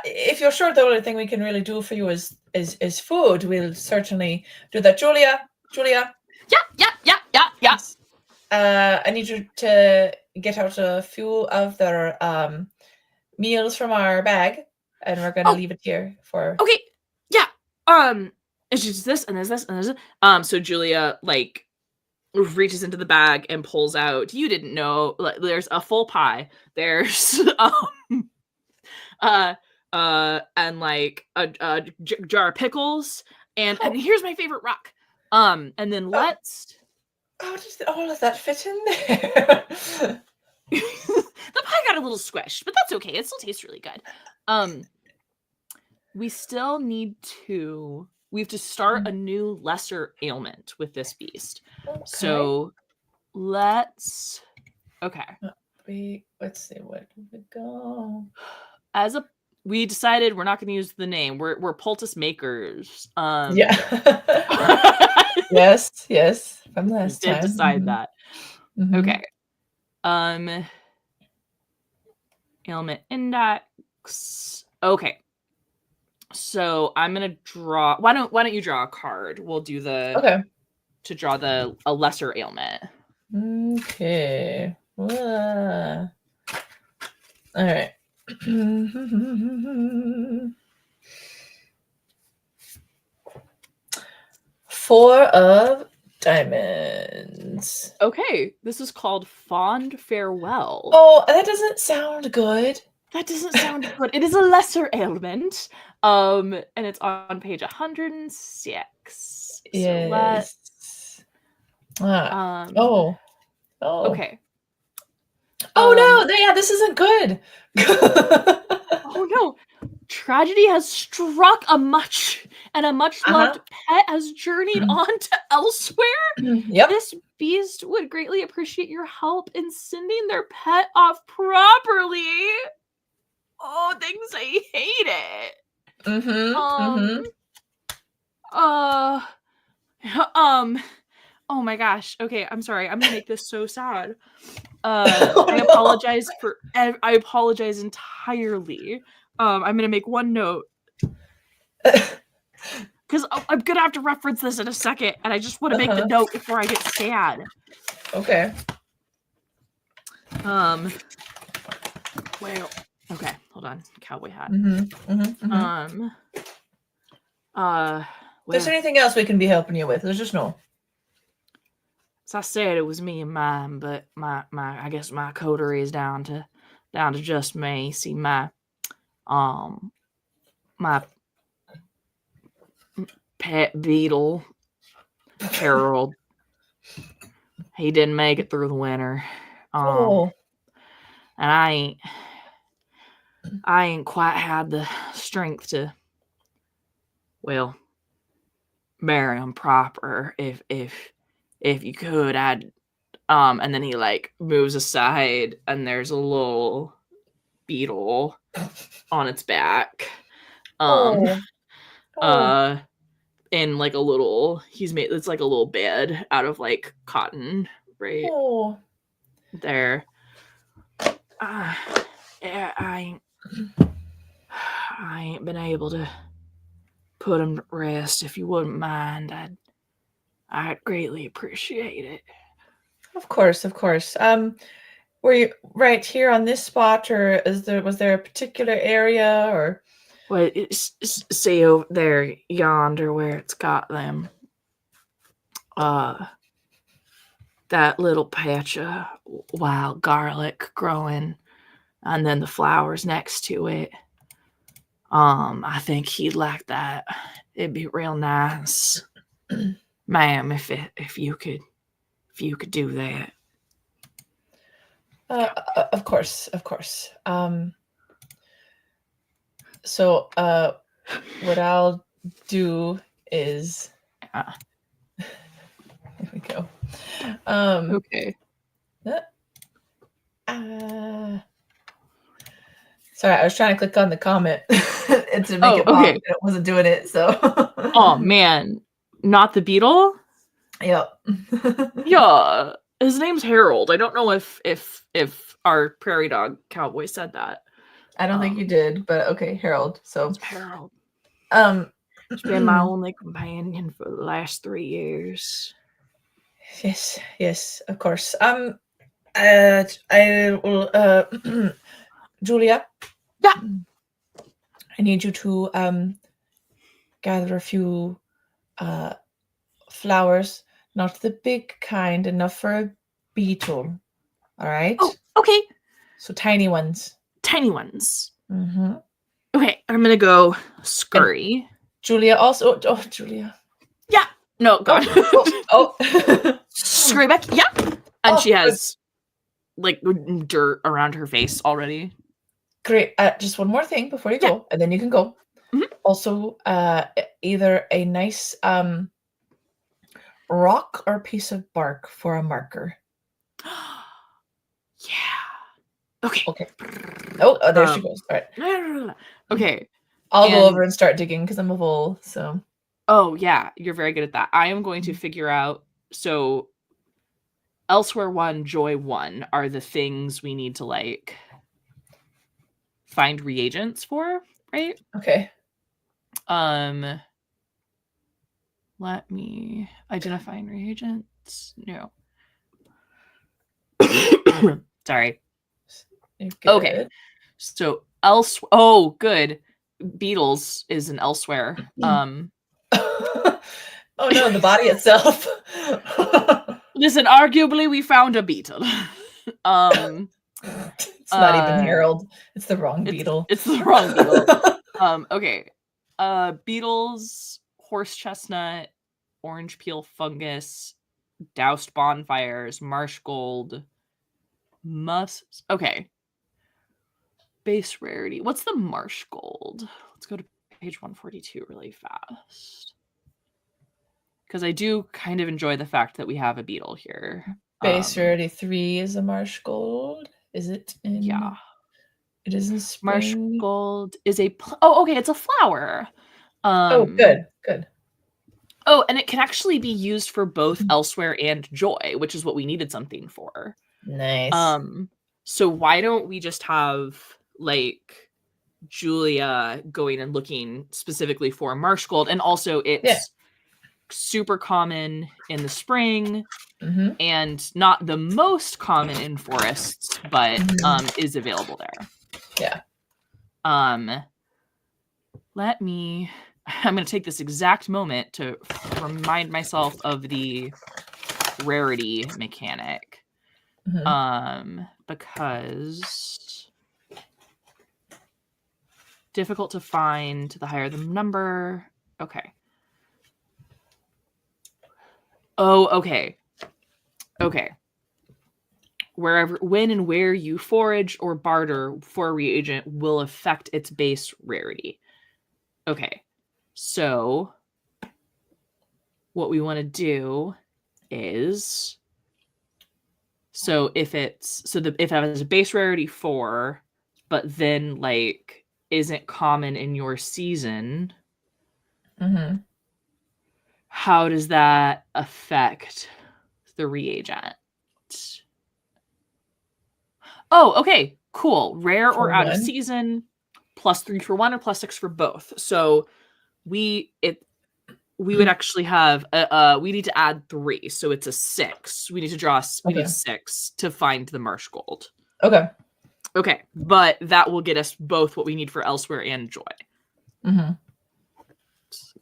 if you're sure the only thing we can really do for you is food, we'll certainly do that. Julia. Yeah. I need you to get out a few of their meals from our bag, and we're gonna leave it here for. Okay. Yeah. It's just this and there's this and there's this. So Julia like reaches into the bag and pulls out. You didn't know, like, there's a full pie. There's and like a jar of pickles, and here's my favorite rock. And then let's. How does all of that fit in there? The pie got a little squished, but that's okay. It still tastes really good. We still need to. We have to start a new lesser ailment with this beast. Okay. So let's. Okay. Let's see, where did we go? We decided we're not going to use the name. We're poultice makers. Yeah. yes. From last time. Did decide that. Mm-hmm. Okay. Ailment index. Okay. So I'm gonna draw. Why don't you draw a card? We'll do to draw a lesser ailment. Okay. All right. 4 of diamonds. Okay, this is called Fond Farewell. Oh, that doesn't sound good. That doesn't sound good. It is a lesser ailment. And it's on page 106. Yes. So okay. Oh no! Yeah, this isn't good. Oh no! Tragedy has struck a much loved pet has journeyed on to elsewhere. Yep. This beast would greatly appreciate your help in sending their pet off properly. Oh, things I hate it. Oh my gosh. Okay, I'm sorry. I'm gonna make this so sad. I apologize entirely. I'm gonna make one note because I'm gonna have to reference this in a second, and I just want to make the note before I get sad. Okay. Well, okay, hold on. Cowboy hat. If there's anything else we can be helping you with, there's just no. As I said, it was me and mine, but I guess my coterie is down to just me. See, my pet beetle, Harold, he didn't make it through the winter. And I ain't quite had the strength to, well, bury him proper. If you could, I'd and then he like moves aside and there's a little beetle on its back. And like it's like a little bed out of like cotton, right? There. Yeah, I ain't been able to put him to rest. If you wouldn't mind, I'd greatly appreciate it. Of course. Were you right here on this spot, or was there a particular area, or? Well, see over there, yonder, where it's got them. That little patch of wild garlic growing, and then the flowers next to it. I think he'd like that. It'd be real nice, ma'am, if you could do that. Of course. So, what I'll do is, here we go. Okay. Sorry, I was trying to click on the comment and to make it pop, and it wasn't doing it. So. Oh man, not the beetle. Yep. Yeah, his name's Harold. I don't know if our prairie dog cowboy said that. I don't think you did, but okay, Harold. So Harold. It's been my only companion for the last 3 years. Yes, of course. I will. Julia. Yeah. I need you to gather a few flowers, not the big kind, enough for a beetle. All right. Oh, okay. So tiny ones. Tiny ones. Mm-hmm. Okay, I'm gonna go scurry. And Julia also. Oh, Julia. Yeah. No, God. Oh. Scurry back. Yeah. And she has like dirt around her face already. Great. Just one more thing before you go, and then you can go. Mm-hmm. Also, either a nice rock or piece of bark for a marker. Yeah. Okay. Oh, there she goes. All right. Okay. I'll go over and start digging because I'm a vole. So. Oh yeah, you're very good at that. I am going to figure out. So, Elsewhere 1, Joy 1 are the things we need to like find reagents for, right? Okay. Let me identify reagents. No. Sorry. Okay. So oh, good. Beetles is an elsewhere. Oh no, the body itself. Listen, arguably we found a beetle. It's not even Harold. It's the wrong beetle. It's the wrong beetle. Okay. Beetles, horse chestnut, orange peel fungus, doused bonfires, marsh gold, okay. Base rarity. What's the marsh gold? Let's go to page 142 really fast. Because I do kind of enjoy the fact that we have a beetle here. Base rarity 3 is a marsh gold. Is it in? Yeah. It is in spring. Marsh gold is a... Oh, okay. It's a flower. Oh, good. Oh, and it can actually be used for both Elsewhere and Joy, which is what we needed something for. Nice. So why don't we just have like Julia going and looking specifically for marsh gold, and also it's super common in the spring and not the most common in forests, but is available there. Yeah. I'm going to take this exact moment to remind myself of the rarity mechanic. Because difficult to find, the higher the number. Okay. Oh, okay. Okay. When and where you forage or barter for a reagent will affect its base rarity. Okay. So what we want to do is if it has a base rarity 4, but then like isn't common in your season, how does that affect the reagent? Oh, okay, cool. Rare or out of season, +3 for 1 or +6 for both. So we would actually have we need to add 3, so it's a 6. We need to draw we need 6 to find the marsh gold. Okay, but that will get us both what we need for Elsewhere and Joy.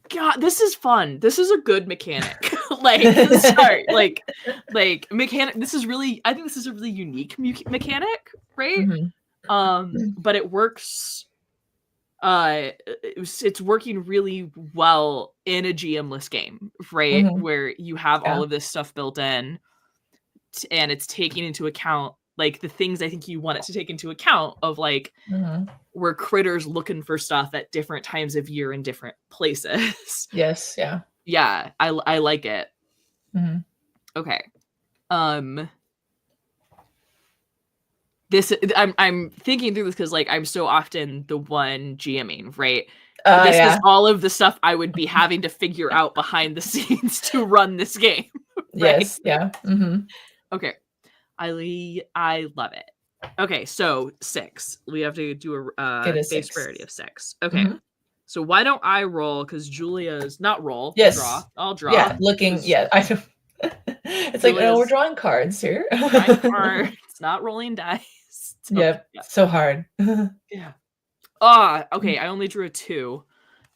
God, this is fun. This is a good mechanic. Sorry, mechanic. This is really, I think this is a really unique mechanic, right? But it works. It's working really well in a GM-less game, right? Where you have all of this stuff built in, and it's taking into account like the things I think you want it to take into account of like where critters looking for stuff at different times of year in different places. Yes, yeah. Yeah, I like it. I'm thinking through this because like I'm so often the one GMing, right? This Yeah. is all of the stuff I would be having to figure out behind the scenes to run this game. Right? Yes. Yeah. Mm-hmm. Okay. I love it. Okay, so 6. We have to do a Get a base 6. rarity of 6. Okay. Mm-hmm. So why don't I roll? Because Julia's not roll. Yes. Draw. I'll draw. Yeah. Looking. 'cause Yeah. It's like, oh, we're Julia's drawing cards here. drawing cards. It's not rolling dice. So, Yep. yeah. So hard. Yeah. Okay. I only drew a 2.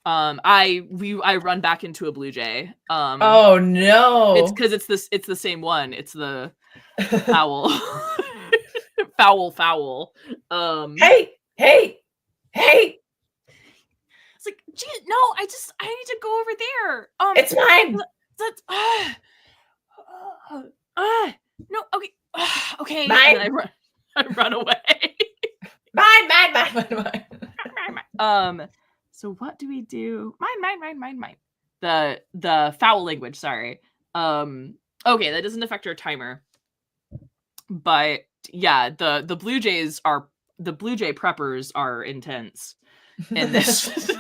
I run back into a blue jay. Oh no. It's because it's the same one. It's the foul. foul. Hey. It's like, gee, no, I need to go over there. It's mine. That's no, okay. Okay. Mine. And I run away. Mine. So what do we do? Mine. The foul language, sorry. Okay, that doesn't affect our timer. But yeah, the Blue Jays the Blue Jay preppers are intense in this.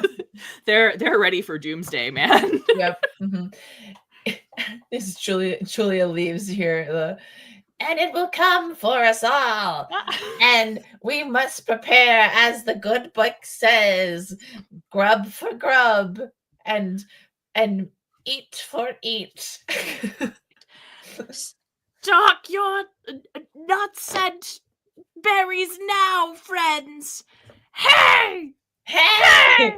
they're ready for doomsday, man. Yep. Mm-hmm. This is Julia leaves here. And it will come for us all. And we must prepare, as the good book says, grub for grub and eat for eat. Stock your nuts and berries now, friends. Hey! Hey!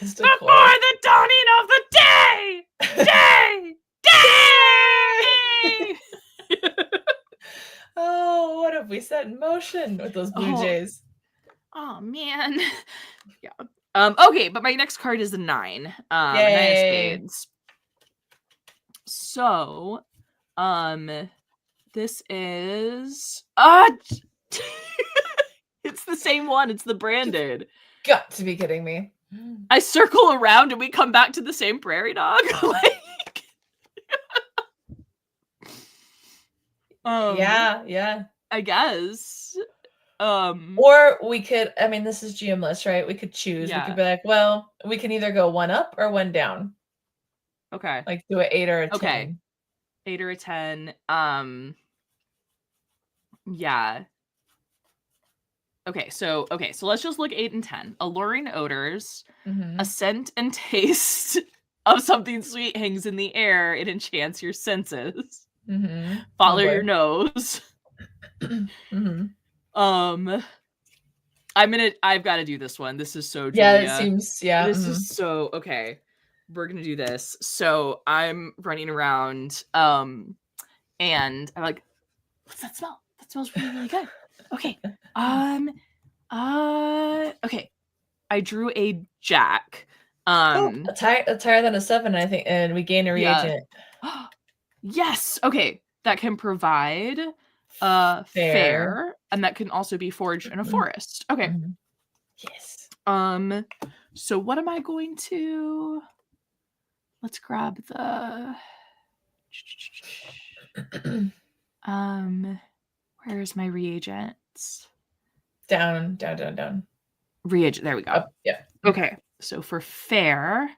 Before the dawning of the day! Oh, what have we set in motion with those Blue Jays? Oh man. Yeah. Okay, but my next card is a 9. 9 of spades. So, this is it's the same one. It's the branded. Got to be kidding me. I circle around and we come back to the same prairie dog. Yeah. I guess. Or we could, I mean, this is GM-less, right? We could choose. Yeah. We could be like, well, we can either go 1 up or 1 down. Okay. Like do an 8 or a 10. Okay. 8 or a 10. Yeah. Okay, so let's just look 8 and 10. Alluring odors, a scent and taste of something sweet hangs in the air. It enchants your senses. Follow your nose. I've got to do this one. This is so Julia. Yeah, it seems, yeah. This is so, okay. We're going to do this. So I'm running around, and I'm like, what's that smell? That smells really, really good. Okay. Okay. I drew a jack. It's higher than a 7, I think, and we gain a reagent. Yeah. Yes. Okay. That can provide fair, and that can also be foraged in a forest. Okay. Yes. So what am I going to? Let's grab the where's my reagents? Down. Reagent, there we go. Up, yeah. Okay. So for fair,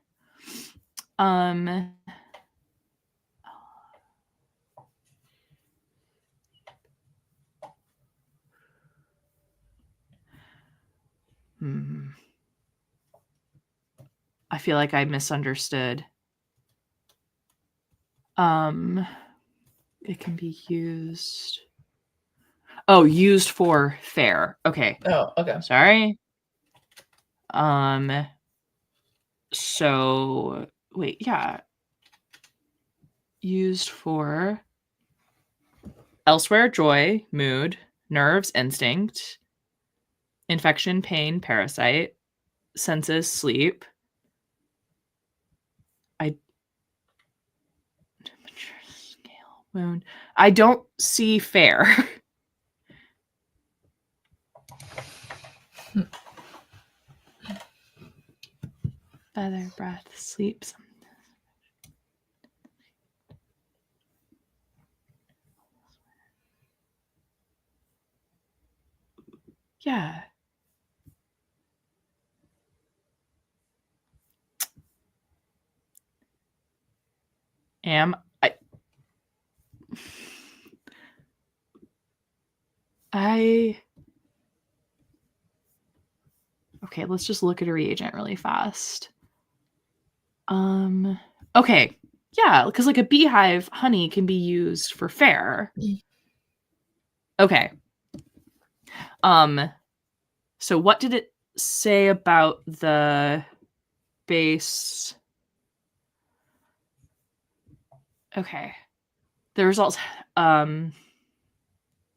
I feel like I misunderstood. It can be used. Oh, used for fair. Okay. Oh, okay. Sorry. So wait, yeah. Used for elsewhere, joy, mood, nerves, instinct, infection, pain, parasite, senses, sleep. Wound. I don't see fair. Feather, breath, sleep. Yeah. Okay, let's just look at a reagent really fast. Okay. Yeah, because like a beehive honey can be used for fair. Okay. So what did it say about the base? Okay. The results, it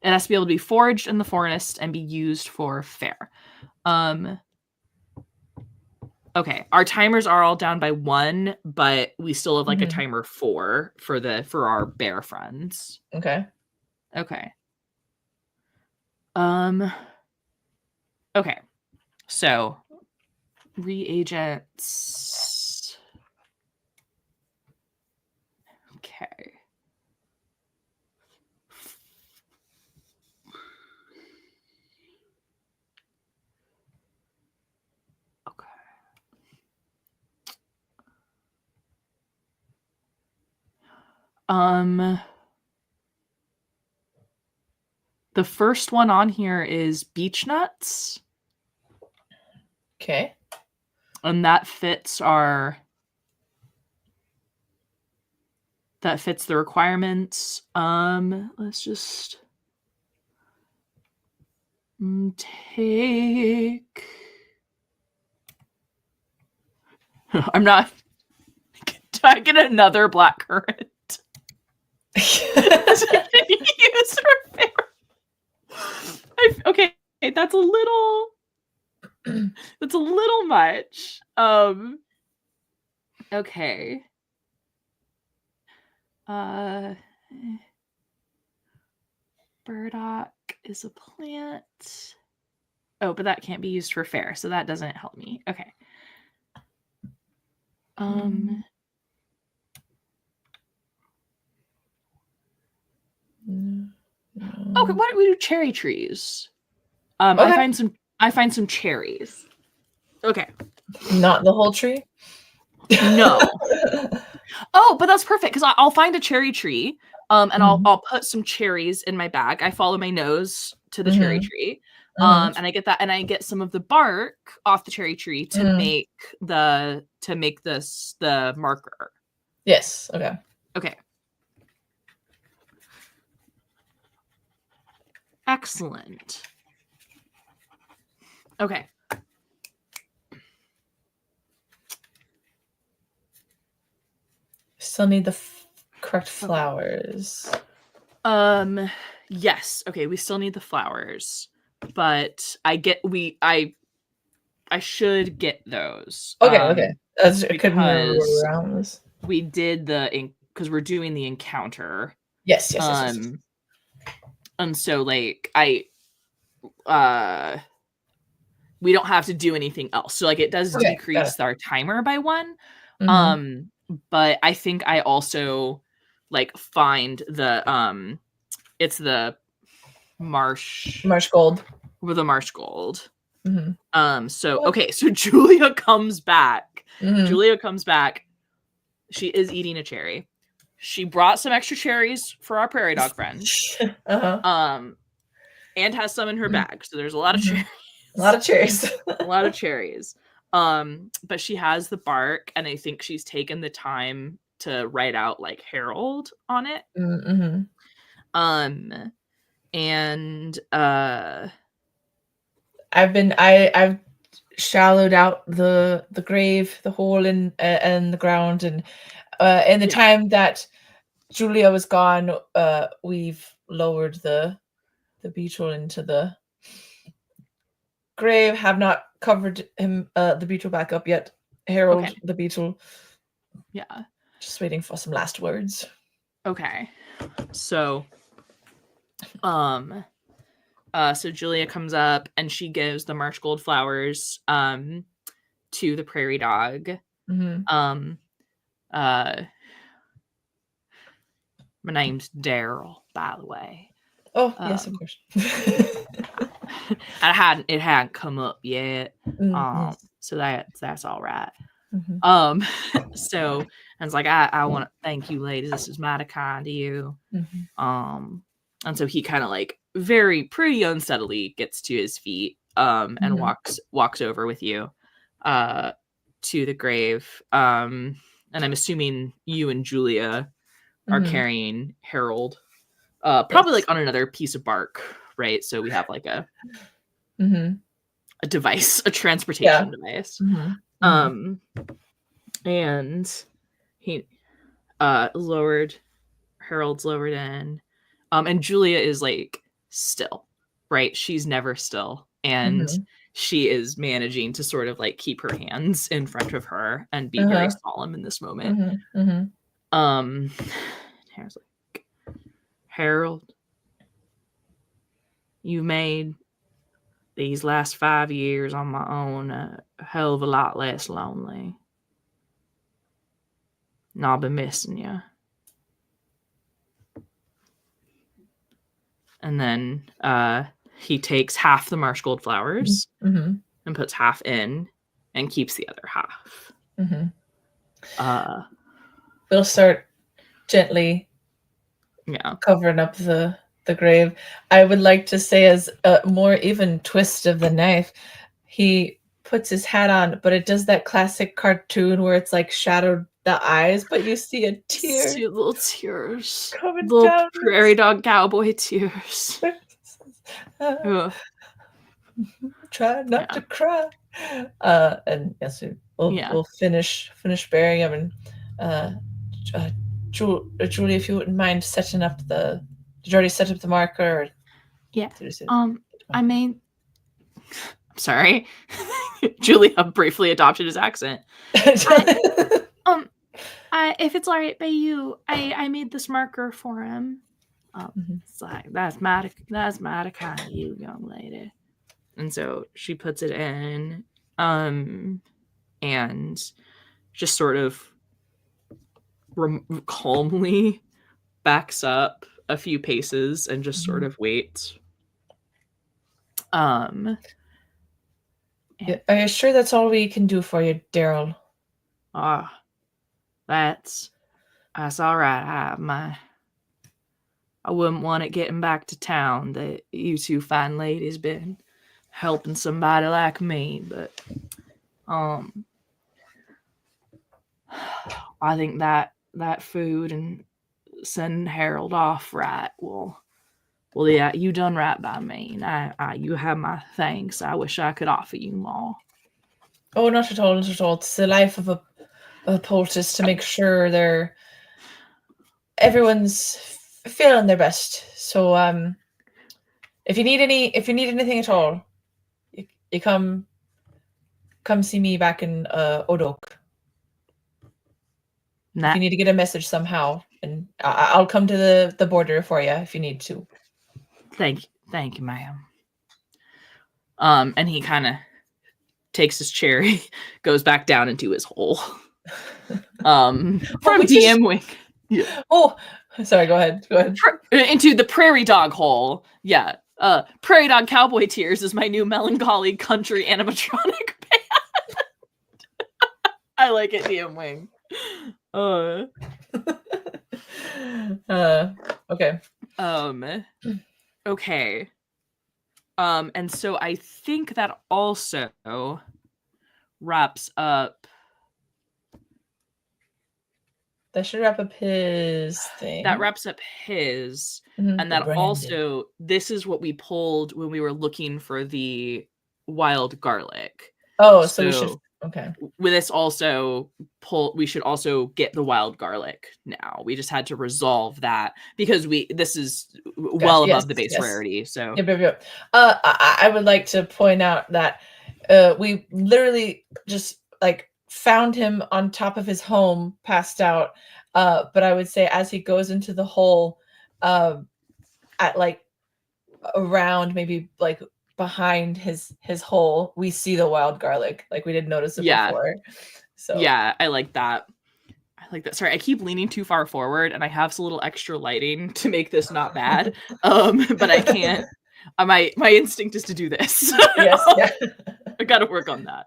has to be able to be foraged in the forest and be used for fair. Okay, our timers are all down by 1, but we still have like a timer 4 for our bear friends. Okay. Okay. Okay. So reagents. Okay. The first one on here is beech nuts. Okay. And that fits the requirements. Let's just take. I'm not. Do I get another black currant? Used for fair. Okay, that's a little. That's a little much. Okay. Burdock is a plant. Oh, but that can't be used for fair, so that doesn't help me. Okay. Okay, why don't we do cherry trees? Okay. I find some cherries. Okay. Not the whole tree? No. Oh, but that's perfect because I'll find a cherry tree, and I'll put some cherries in my bag. I follow my nose to the cherry tree, and I get that, and I get some of the bark off the cherry tree to make the marker. Yes. Okay. Okay. Excellent. Okay. Still need the correct flowers. Yes. Okay, we still need the flowers, but I should get those. Okay. I couldn't remember around this. We did because we're doing the encounter. Yes. And so like we don't have to do anything else. So like it does decrease our timer by 1. But I think I also like find the it's the marsh gold. With a marsh gold. So Julia comes back. Julia comes back. She is eating a cherry. She brought some extra cherries for our prairie dog friends. And has some in her bag. So there's a lot of cherries. A lot of cherries. A lot of cherries. But she has the bark, and I think she's taken the time to write out like Herald on it. And I've shallowed out the grave, the hole in the ground, and in the time that Julia was gone, we've lowered the beetle into the grave. Have not covered him the beetle back up yet. Harold the beetle. Yeah. Just waiting for some last words. Okay. So so Julia comes up and she gives the marsh gold flowers to the prairie dog. My name's Daryl, by the way. Oh, yes, of course. it hadn't come up yet. Mm-hmm. So that's all right. Mm-hmm. So I was like, I want to thank you, ladies. This is mighty kind of you. Mm-hmm. And so he kind of like pretty unsteadily gets to his feet, and walks over with you, to the grave. And I'm assuming you and Julia are carrying Harold, probably like on another piece of bark, right? So we have like a device, a transportation device. And he Harold's lowered in, and Julia is like still, right? She's never still, and she is managing to sort of like keep her hands in front of her and be very solemn in this moment. Harold's like, Harold, you made these last 5 years on my own a hell of a lot less lonely. And I'll be missing you. And then he takes half the marsh gold flowers and puts half in and keeps the other half. We'll start gently covering up the grave. I would like to say, as a more even twist of the knife, he puts his hat on, but it does that classic cartoon where it's like shadowed the eyes, but you see a tear. See little tears. Coming little down. Prairie dog cowboy tears. Try not to cry. And yes, we'll finish burying him. And Julie, if you wouldn't mind setting up did you already set up the marker? I mean, I'm sorry. Julia briefly adopted his accent. If it's all right by you, I made this marker for him. It's like, that's mighty kind of you, young lady. And so she puts it in, and just sort of calmly backs up a few paces and just sort of waits. Are you sure that's all we can do for you, Daryl? That's all right. I wouldn't want it getting back to town that you two fine ladies been helping somebody like me, but I think that food and sending Harold off right well, yeah, you done right by me, and you have my thanks. I wish I could offer you more. Oh, not at all, not at all. It's the life of a poultice to make sure everyone's feeling their best. So if you need anything at all, you come see me back in Odoak. If you need to get a message somehow, and I'll come to the border for you if you need to. Thank you, ma'am. And he kind of takes his chair, goes back down into his hole. From DM Wing. Yeah. Oh, sorry. Go ahead. Into the prairie dog hole. Yeah. Prairie dog cowboy tears is my new melancholy country animatronic band. I like it, DM Wing. Okay. Okay. And so I think that also wraps up. That should wrap up his thing. That wraps up his. And that also, this is what we pulled when we were looking for the wild garlic. Oh, so we should. Okay. With this also we should also get the wild garlic now. We just had to resolve that because this is well above the base rarity. So yep. I would like to point out that we literally just like found him on top of his home, passed out. But I would say as he goes into the hole, at like around maybe like behind his hole, we see the wild garlic. Like we didn't notice it before. So yeah, I like that. Sorry, I keep leaning too far forward and I have some little extra lighting to make this not bad. But I can't My instinct is to do this. Yes, yeah. I got to work on that.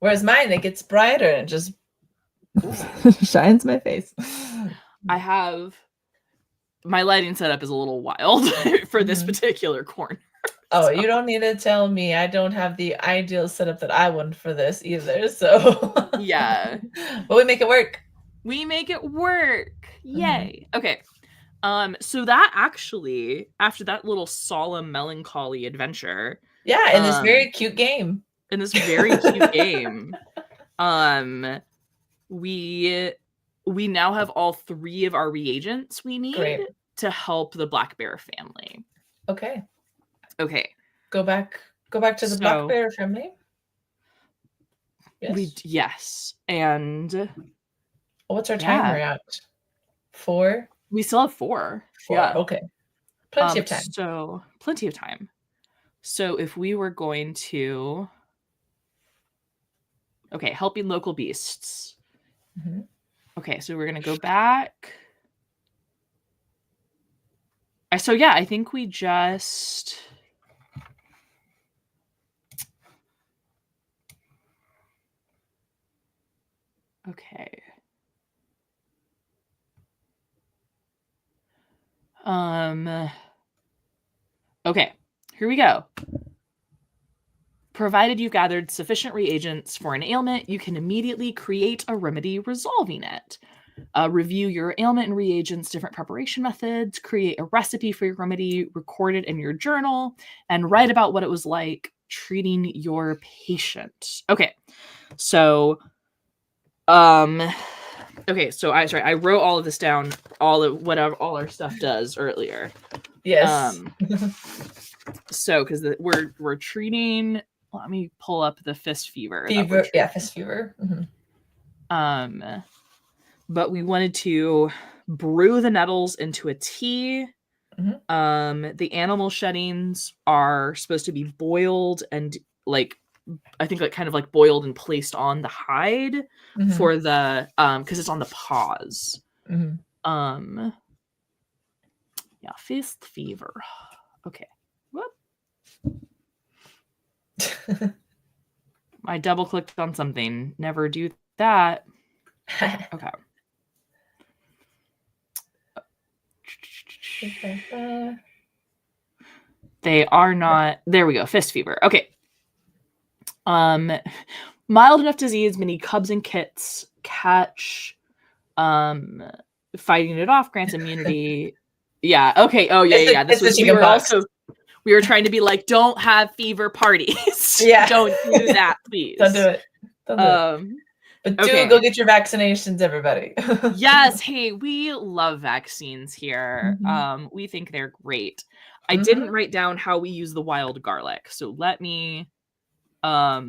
Whereas mine, it gets brighter and just shines my face. I have my lighting setup is a little wild for this particular corner. Oh, so. You don't need to tell me. I don't have the ideal setup that I want for this either. So yeah, but we make it work. We make it work. Yay. Okay. So that actually, after that little solemn, melancholy adventure, yeah, in this very cute game, we now have all 3 of our reagents we need to help the black bear family. Okay. Go back to the black bear family. Yes. Yes. And what's our timer at? 4? We still have 4. Yeah. Okay. Plenty of time. So plenty of time. So if we were going to helping local beasts. Okay, so we're gonna go back. So yeah, I think we just okay. Okay, here we go. Provided you've gathered sufficient reagents for an ailment, you can immediately create a remedy resolving it. Review your ailment and reagents, different preparation methods, create a recipe for your remedy, record it in your journal, and write about what it was like treating your patient. Okay, so I wrote all of this down, all of whatever all our stuff does earlier. Yes. So because we're treating. Let me pull up the fist fever. Fist fever. But we wanted to brew the nettles into a tea. The animal sheddings are supposed to be boiled and I think kind of boiled and placed on the hide for the because it's on the paws. Yeah, fist fever. Okay. Whoop. I double clicked on something. Never do that. Okay. They are not. There we go. Fist fever. Okay. Mild enough disease. Many cubs and kits catch. Fighting it off grants immunity. Yeah. Okay. Oh yeah. This was. We were trying to be like, don't have fever parties. Yeah. Don't do that, please. Don't do it. But go get your vaccinations, everybody. Yes. Hey, we love vaccines here. We think they're great. I didn't write down how we use the wild garlic. So let me I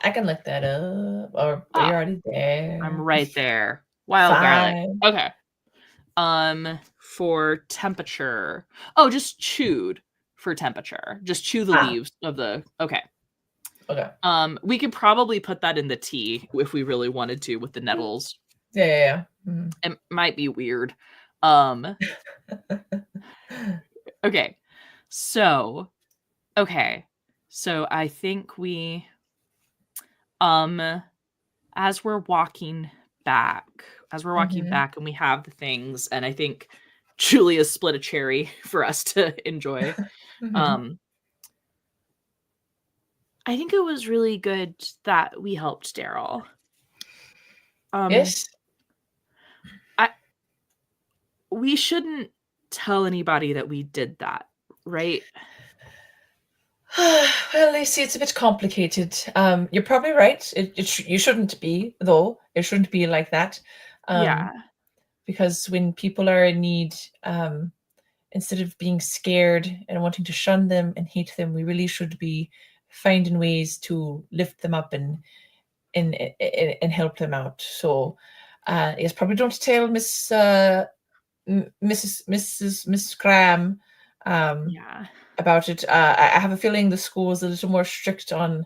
can look that up. Or you're already there. I'm right there. Wild garlic. Okay. For temperature. Oh, just chewed for temperature. Just chew the leaves of the. Okay. We could probably put that in the tea if we really wanted to with the nettles. Yeah. It might be weird. Okay. So I think we as we're walking back and we have the things, and I think Julia split a cherry for us to enjoy. I think it was really good that we helped Daryl. Yes. We shouldn't tell anybody that we did that, right? Well, Lacey, it's a bit complicated. You're probably right. You shouldn't be, though. It shouldn't be like that. Yeah. Because when people are in need, instead of being scared and wanting to shun them and hate them, we really should be finding ways to lift them up and help them out. So, yes, probably don't tell Miss Graham about it. I have a feeling the school is a little more strict on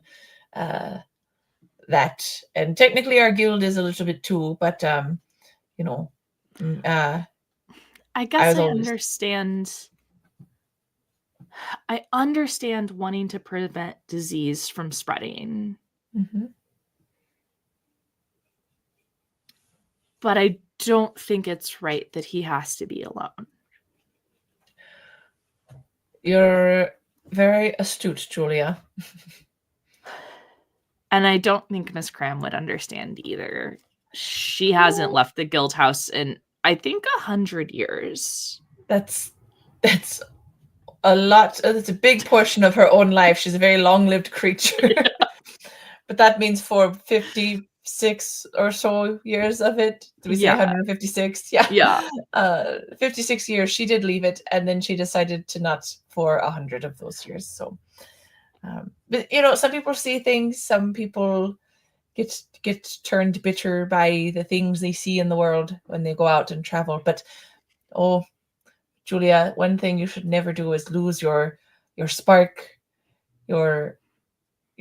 that, and technically our guild is a little bit too, but I guess I understand. I understand wanting to prevent disease from spreading. Mm-hmm. But I don't think it's right that he has to be alone. You're very astute, Julia. And I don't think Miss Cram would understand either. She hasn't left the guild house in, I think, 100 years. That's a lot. It's a big portion of her own life. She's a very long-lived creature. Yeah. But that means for 56 or so years of it, do we say 156? Yeah. Yeah. 56 years, she did leave it, and then she decided to not for 100 of those years. So, but some people see things, some people get turned bitter by the things they see in the world when they go out and travel. But Julia, one thing you should never do is lose your spark, your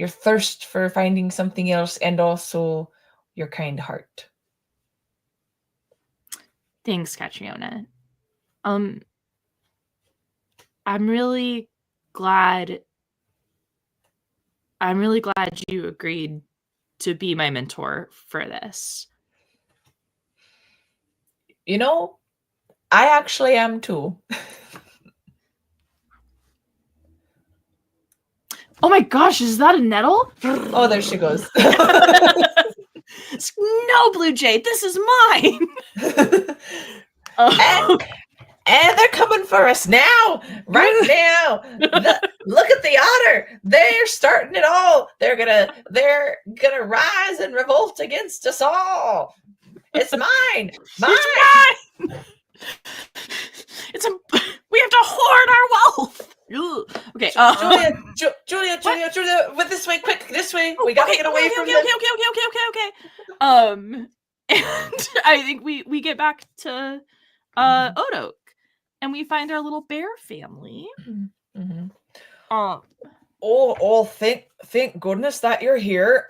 thirst for finding something else, and also your kind heart. Thanks, Catriona. I'm really glad you agreed to be my mentor for this. I actually am too. Oh my gosh, is that a nettle? Oh, there she goes. No, Blue Jay, this is mine. And they're coming for us now, right now. Look at the otter. They're starting it all. They're gonna rise and revolt against us all. It's mine. Mine. It's mine. We have to hoard our wealth. Okay, Julia, with this way, quick, this way. We gotta get away from them. Okay. And I think we get back to Odoak, and we find our little bear family. Mm-hmm. Thank goodness that you're here.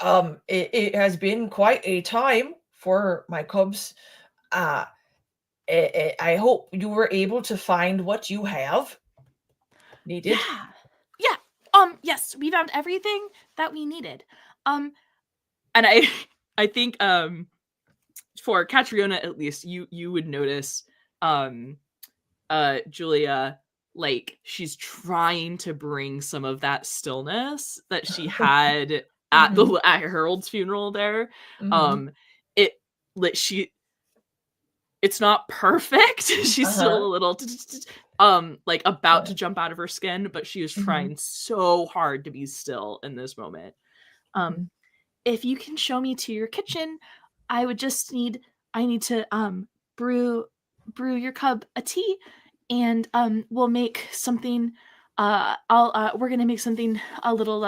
It has been quite a time for my cubs. I hope you were able to find what you have needed. Yeah. Yes, we found everything that we needed. And I think for Catriona at least, you would notice Julia, like, she's trying to bring some of that stillness that she had at at Harold's funeral there. It's not perfect. She's still a little like about to jump out of her skin, but she is trying so hard to be still in this moment. If you can show me to your kitchen, I need to brew your cub a tea, and we'll make something. We're gonna make something a little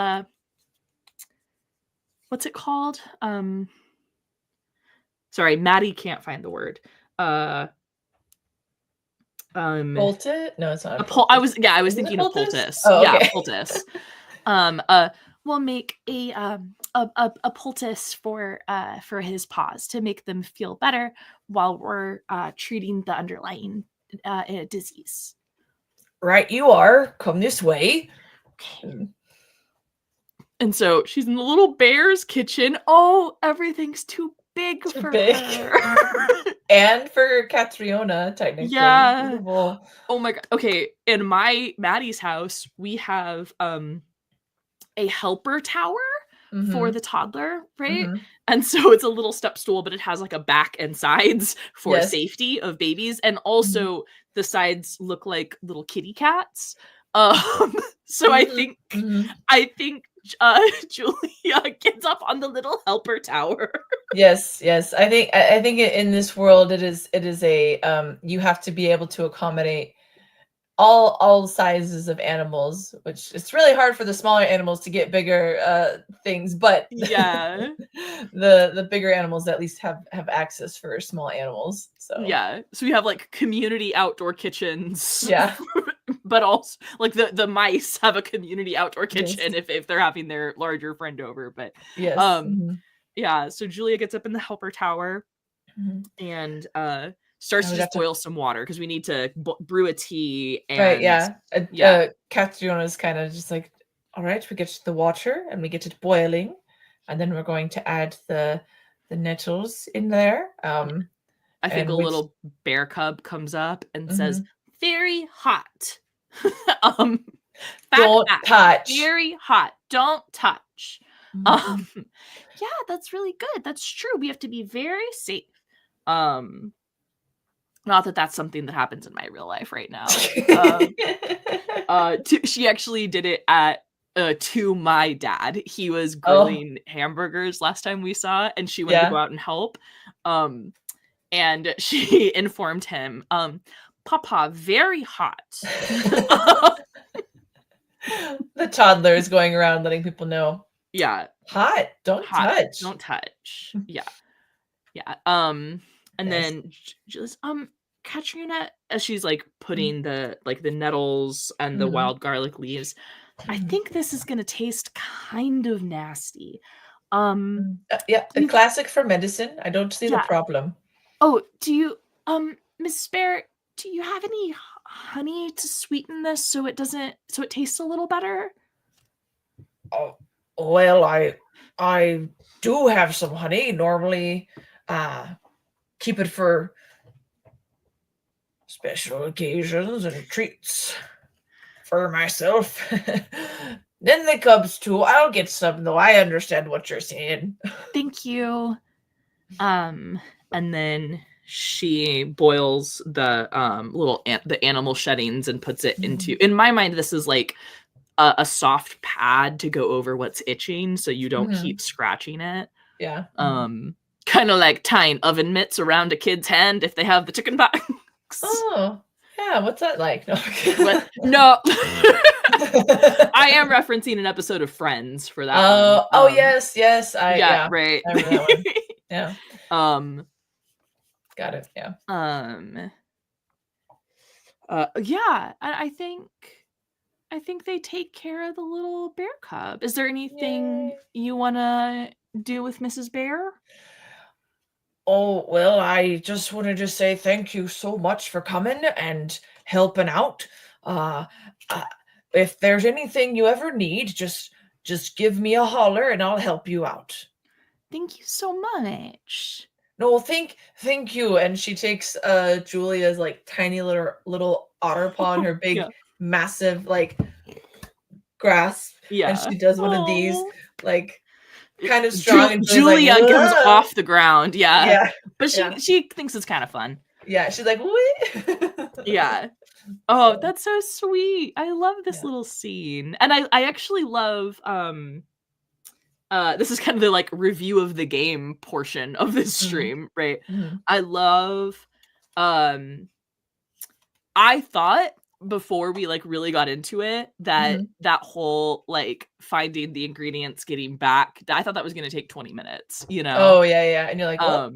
what's it called? Sorry, Maddie can't find the word. Poultice? No, it's not. I was thinking of poultice. Oh, okay. Yeah, poultice. We'll make a poultice for his paws to make them feel better while we're treating the underlying disease. Right, you are. Come this way. Okay. And so she's in the little bear's kitchen. Oh, everything's too big for her. And for Catriona, technically. Yeah. Beautiful. Oh my god. Okay, in Maddie's house, we have a helper tower for the toddler, right? And so it's a little step stool, but it has like a back and sides for safety of babies, and also the sides look like little kitty cats. So I think Julia gets up on the little helper tower. Yes. I think in this world it is a you have to be able to accommodate all sizes of animals, which it's really hard for the smaller animals to get bigger things, but yeah, the bigger animals at least have access for small animals. So we have like community outdoor kitchens. Yeah. But also like the mice have a community outdoor kitchen if they're having their larger friend over. But so Julia gets up in the helper tower and starts to we just got to- boil some water because we need to brew a tea. And Right, yeah. yeah. Catriona's kind of just like, all right, we get the water and we get it boiling, and then we're going to add the nettles in there. I think and a which- little bear cub comes up and says, Mhm. "Very hot." Don't touch. Very hot. Don't touch. Mhm. Yeah, that's really good. That's true. We have to be very safe. Not that that's something that happens in my real life right now. She actually did it at to my dad. He was grilling hamburgers last time we saw, and she wanted to go out and help. And she informed him, Papa, very hot. The toddler is going around letting people know. Yeah. Hot. Don't touch. Don't touch. Yeah. Yeah. And Nice. then just Katrina, as she's like putting the nettles and the wild garlic leaves, I think this is gonna taste kind of nasty. Yeah, a classic for medicine. I don't see the problem. Oh, do you Mrs. Bear, do you have any honey to sweeten this so it tastes a little better? Oh, well, I do have some honey. Normally, keep it for special occasions and treats for myself. Then the cubs too. I'll get some, though. I understand what you're saying. Thank you. And then she boils the the animal sheddings and puts it into. In my mind, this is like a soft pad to go over what's itching, so you don't keep scratching it. Yeah. Kind of like tying oven mitts around a kid's hand if they have the chicken pox. Oh, yeah. What's that like? No. No. I am referencing an episode of Friends for that one. Oh, yes. Yeah, right. I remember that one. Yeah. Got it. Yeah. Yeah, I think they take care of the little bear cub. Is there anything you want to do with Mrs. Bear? Oh, well, I just wanted to say thank you so much for coming and helping out. If there's anything you ever need, just give me a holler and I'll help you out. Thank you so much. No, thank you. And she takes Julia's like tiny little otter paw in her big massive like grasp. Yeah. And she does one of these like kind of strong. And Julia like, comes off the ground. Yeah. But she thinks it's kind of fun. Yeah, she's like, what? Yeah. Oh, that's so sweet. I love this little scene. And I actually love this is kind of the like review of the game portion of this stream, right? I love I thought before we like really got into it that that whole like finding the ingredients, getting back, I thought that was going to take 20 minutes, you know? Oh yeah. And you're like, wow,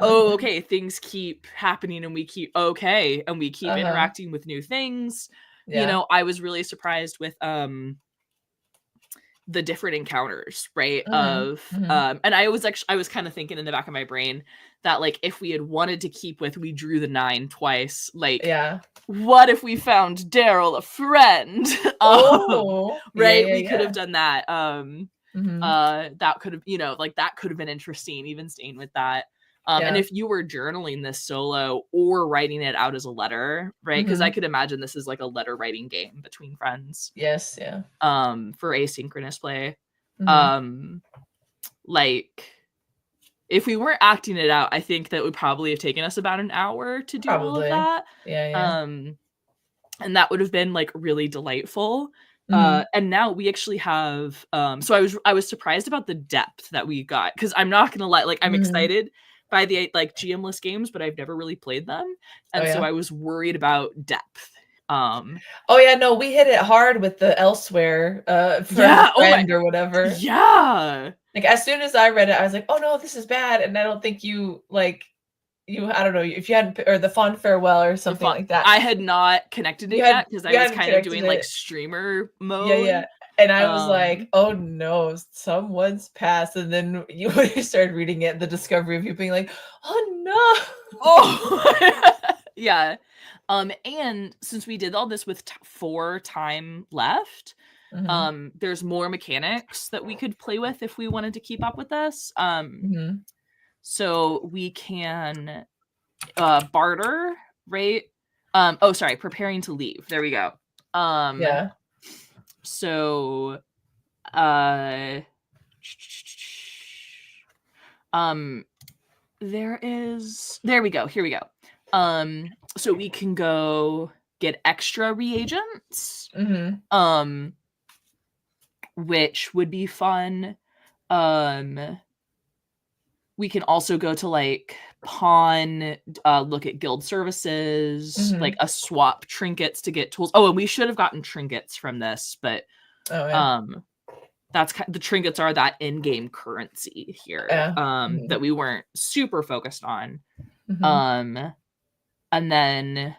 okay, things keep happening and we keep interacting with new things. You know, I was really surprised with the different encounters, right? And I was kind of thinking in the back of my brain that like if we had wanted to keep with we drew the 9 twice, like what if we found Daryl a friend? Right? We could have done that. That could have, you know, like that could have been interesting, even staying with that. And if you were journaling this solo or writing it out as a letter, right? Because I could imagine this is like a letter writing game between friends. Yes, yeah. For asynchronous play. Like if we weren't acting it out, I think that would probably have taken us about an hour to do all of that. Yeah. And that would have been like really delightful. And now we actually have so I was surprised about the depth that we got, because I'm not gonna lie, like I'm excited by the like GM-less games, but I've never really played them, and so I was worried about depth. No, we hit it hard with the elsewhere friend or whatever. Yeah, like as soon as I read it, I was like, oh no, this is bad, and I don't think you like I don't know if you hadn't, or the fond farewell or something like that. I had not connected it yet because I was kind of doing like streamer mode. Yeah. And I was like, oh no, someone's passed. And then when you started reading it, the discovery of you being like, oh no. Oh yeah. And since we did all this with 4 time left, there's more mechanics that we could play with if we wanted to keep up with this. So we can barter, right? Preparing to leave. There we go. Yeah. So there we go. Here we go. So we can go get extra reagents. Which would be fun. We can also go to like pawn, look at guild services, like a swap trinkets to get tools. Oh, and we should have gotten trinkets from this, but the trinkets are that in-game currency here that we weren't super focused on. And then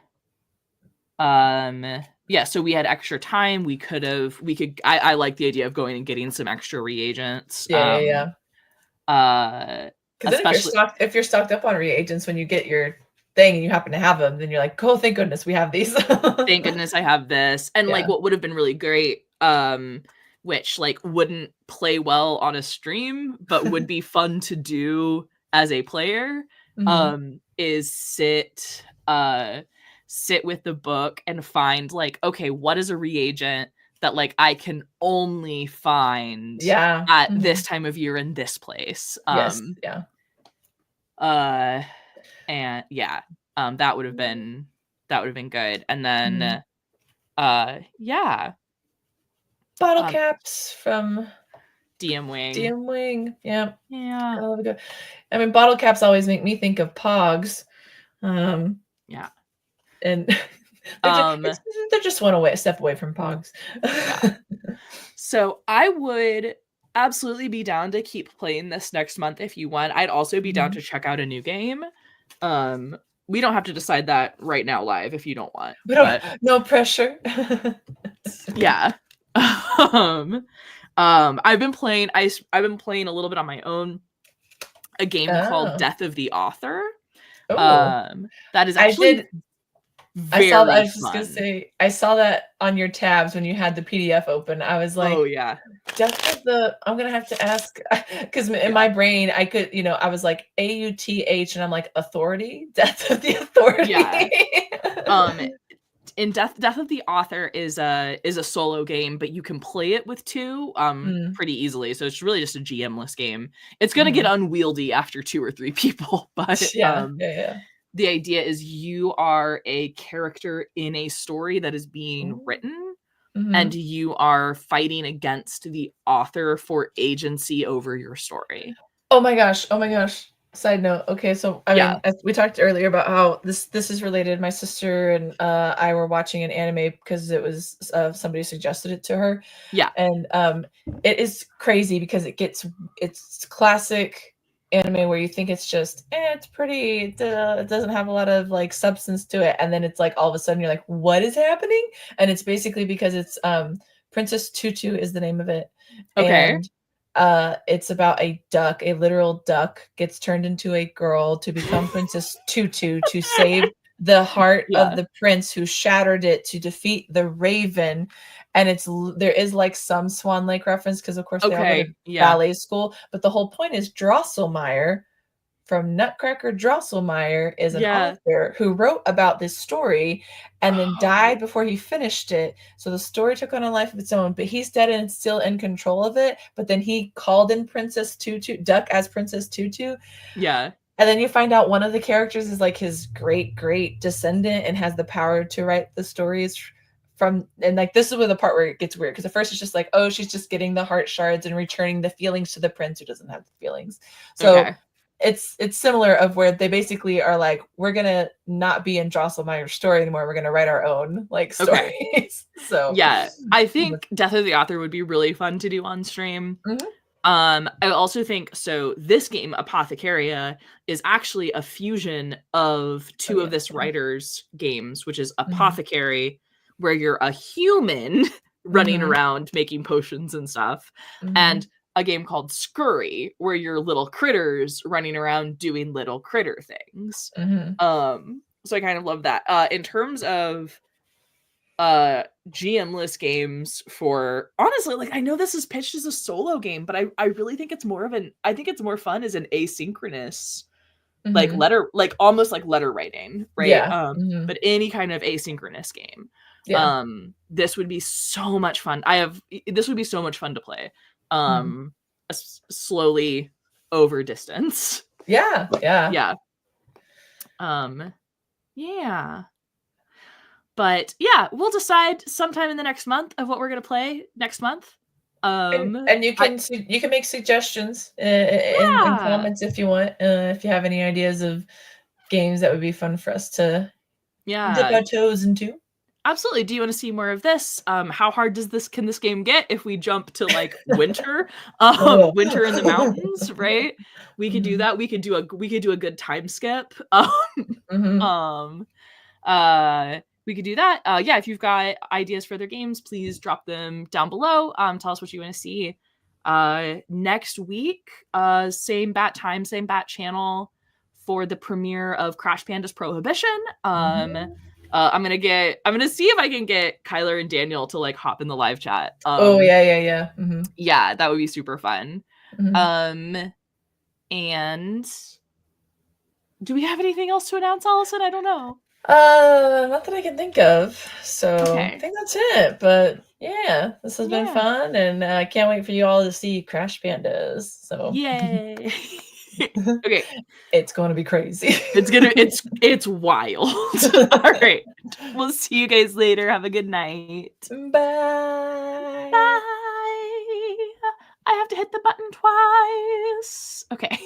so we had extra time. I like the idea of going and getting some extra reagents. Because if you're stocked up on reagents when you get your thing and you happen to have them, then you're like, oh, thank goodness we have these. Thank goodness I have this. And like what would have been really great, which like wouldn't play well on a stream, but would be fun to do as a player, is sit with the book and find like, okay, what is a reagent that like I can only find at this time of year in this place. And that would have been good. And then bottle caps from DM Wing. Yeah. I mean, bottle caps always make me think of Pogs. And they're just a step away from Pogs. So I would absolutely be down to keep playing this next month if you want. I'd also be down to check out a new game. We don't have to decide that right now live if you don't want. But no pressure. Yeah. I've been playing a little bit on my own a game called Death of the Author. That is actually I saw that on your tabs when you had the PDF open. I was like, oh yeah, I'm gonna have to ask, because in my brain I could, I was like AUTH and I'm like authority, Death of the Authority. In Death of the Author is a solo game, but you can play it with 2 pretty easily. So it's really just a GM-less game. It's gonna get unwieldy after 2 or 3 people, but the idea is you are a character in a story that is being written, and you are fighting against the author for agency over your story. Oh my gosh. Side note. Okay, so I mean, as we talked earlier about how this is related. My sister and I were watching an anime because it was somebody suggested it to her. Yeah, and it is crazy because it's classic anime where you think it's just it's pretty, it doesn't have a lot of like substance to it, and then it's like all of a sudden you're like, what is happening? And it's basically because it's Princess Tutu is the name of it. And it's about a literal duck gets turned into a girl to become Princess Tutu to save the heart of the prince who shattered it, to defeat the raven. And there is like some Swan Lake reference because of course they all go to ballet school, but the whole point is Drosselmeyer from Nutcracker Drosselmeyer is an author who wrote about this story and then died before he finished it. So the story took on a life of its own, but he's dead and still in control of it. But then he called in Princess Tutu, Duck as Princess Tutu. Yeah. And then you find out one of the characters is like his great descendant and has the power to write the stories from, and like this is where the part where it gets weird, because at first it's just like, oh, she's just getting the heart shards and returning the feelings to the prince who doesn't have the feelings. So it's similar of where they basically are like, we're gonna not be in Drosselmeyer's story anymore, we're gonna write our own like stories. So yeah, I think Death of the Author would be really fun to do on stream. I also think so this game, Apawthecaria, is actually a fusion of two of this writer's games, which is Apawthecary, where you're a human running around making potions and stuff, and a game called Scurry, where you're little critters running around doing little critter things. So I kind of love that. In terms of GM-less games for, honestly, like, I know this is pitched as a solo game, but I really think it's more of I think it's more fun as an asynchronous, like letter, like almost like letter writing, right? But any kind of asynchronous game. This would be so much fun. This would be so much fun to play. Slowly over distance. Yeah. But yeah, we'll decide sometime in the next month of what we're gonna play next month. And you can make suggestions in comments if you want. If you have any ideas of games that would be fun for us to dip our toes into. Absolutely. Do you want to see more of this? How hard can this game get if we jump to like winter? Winter in the mountains, right? We could do that. We could do a good time skip. We could do that. Yeah, if you've got ideas for other games, please drop them down below. Tell us what you want to see. Next week, same bat time, same bat channel for the premiere of Crash Panda's Prohibition. I'm gonna see if I can get Kyler and Daniel to like hop in the live chat. Yeah. Yeah, that would be super fun. And do we have anything else to announce, Allison? I don't know. Not that I can think of. So I think that's it. But yeah, this has been fun, and I can't wait for you all to see Crash Pandas. So yay! Okay, it's going to be crazy. It's wild. All right, we'll see you guys later. Have a good night. Bye. Bye. I have to hit the button twice. Okay.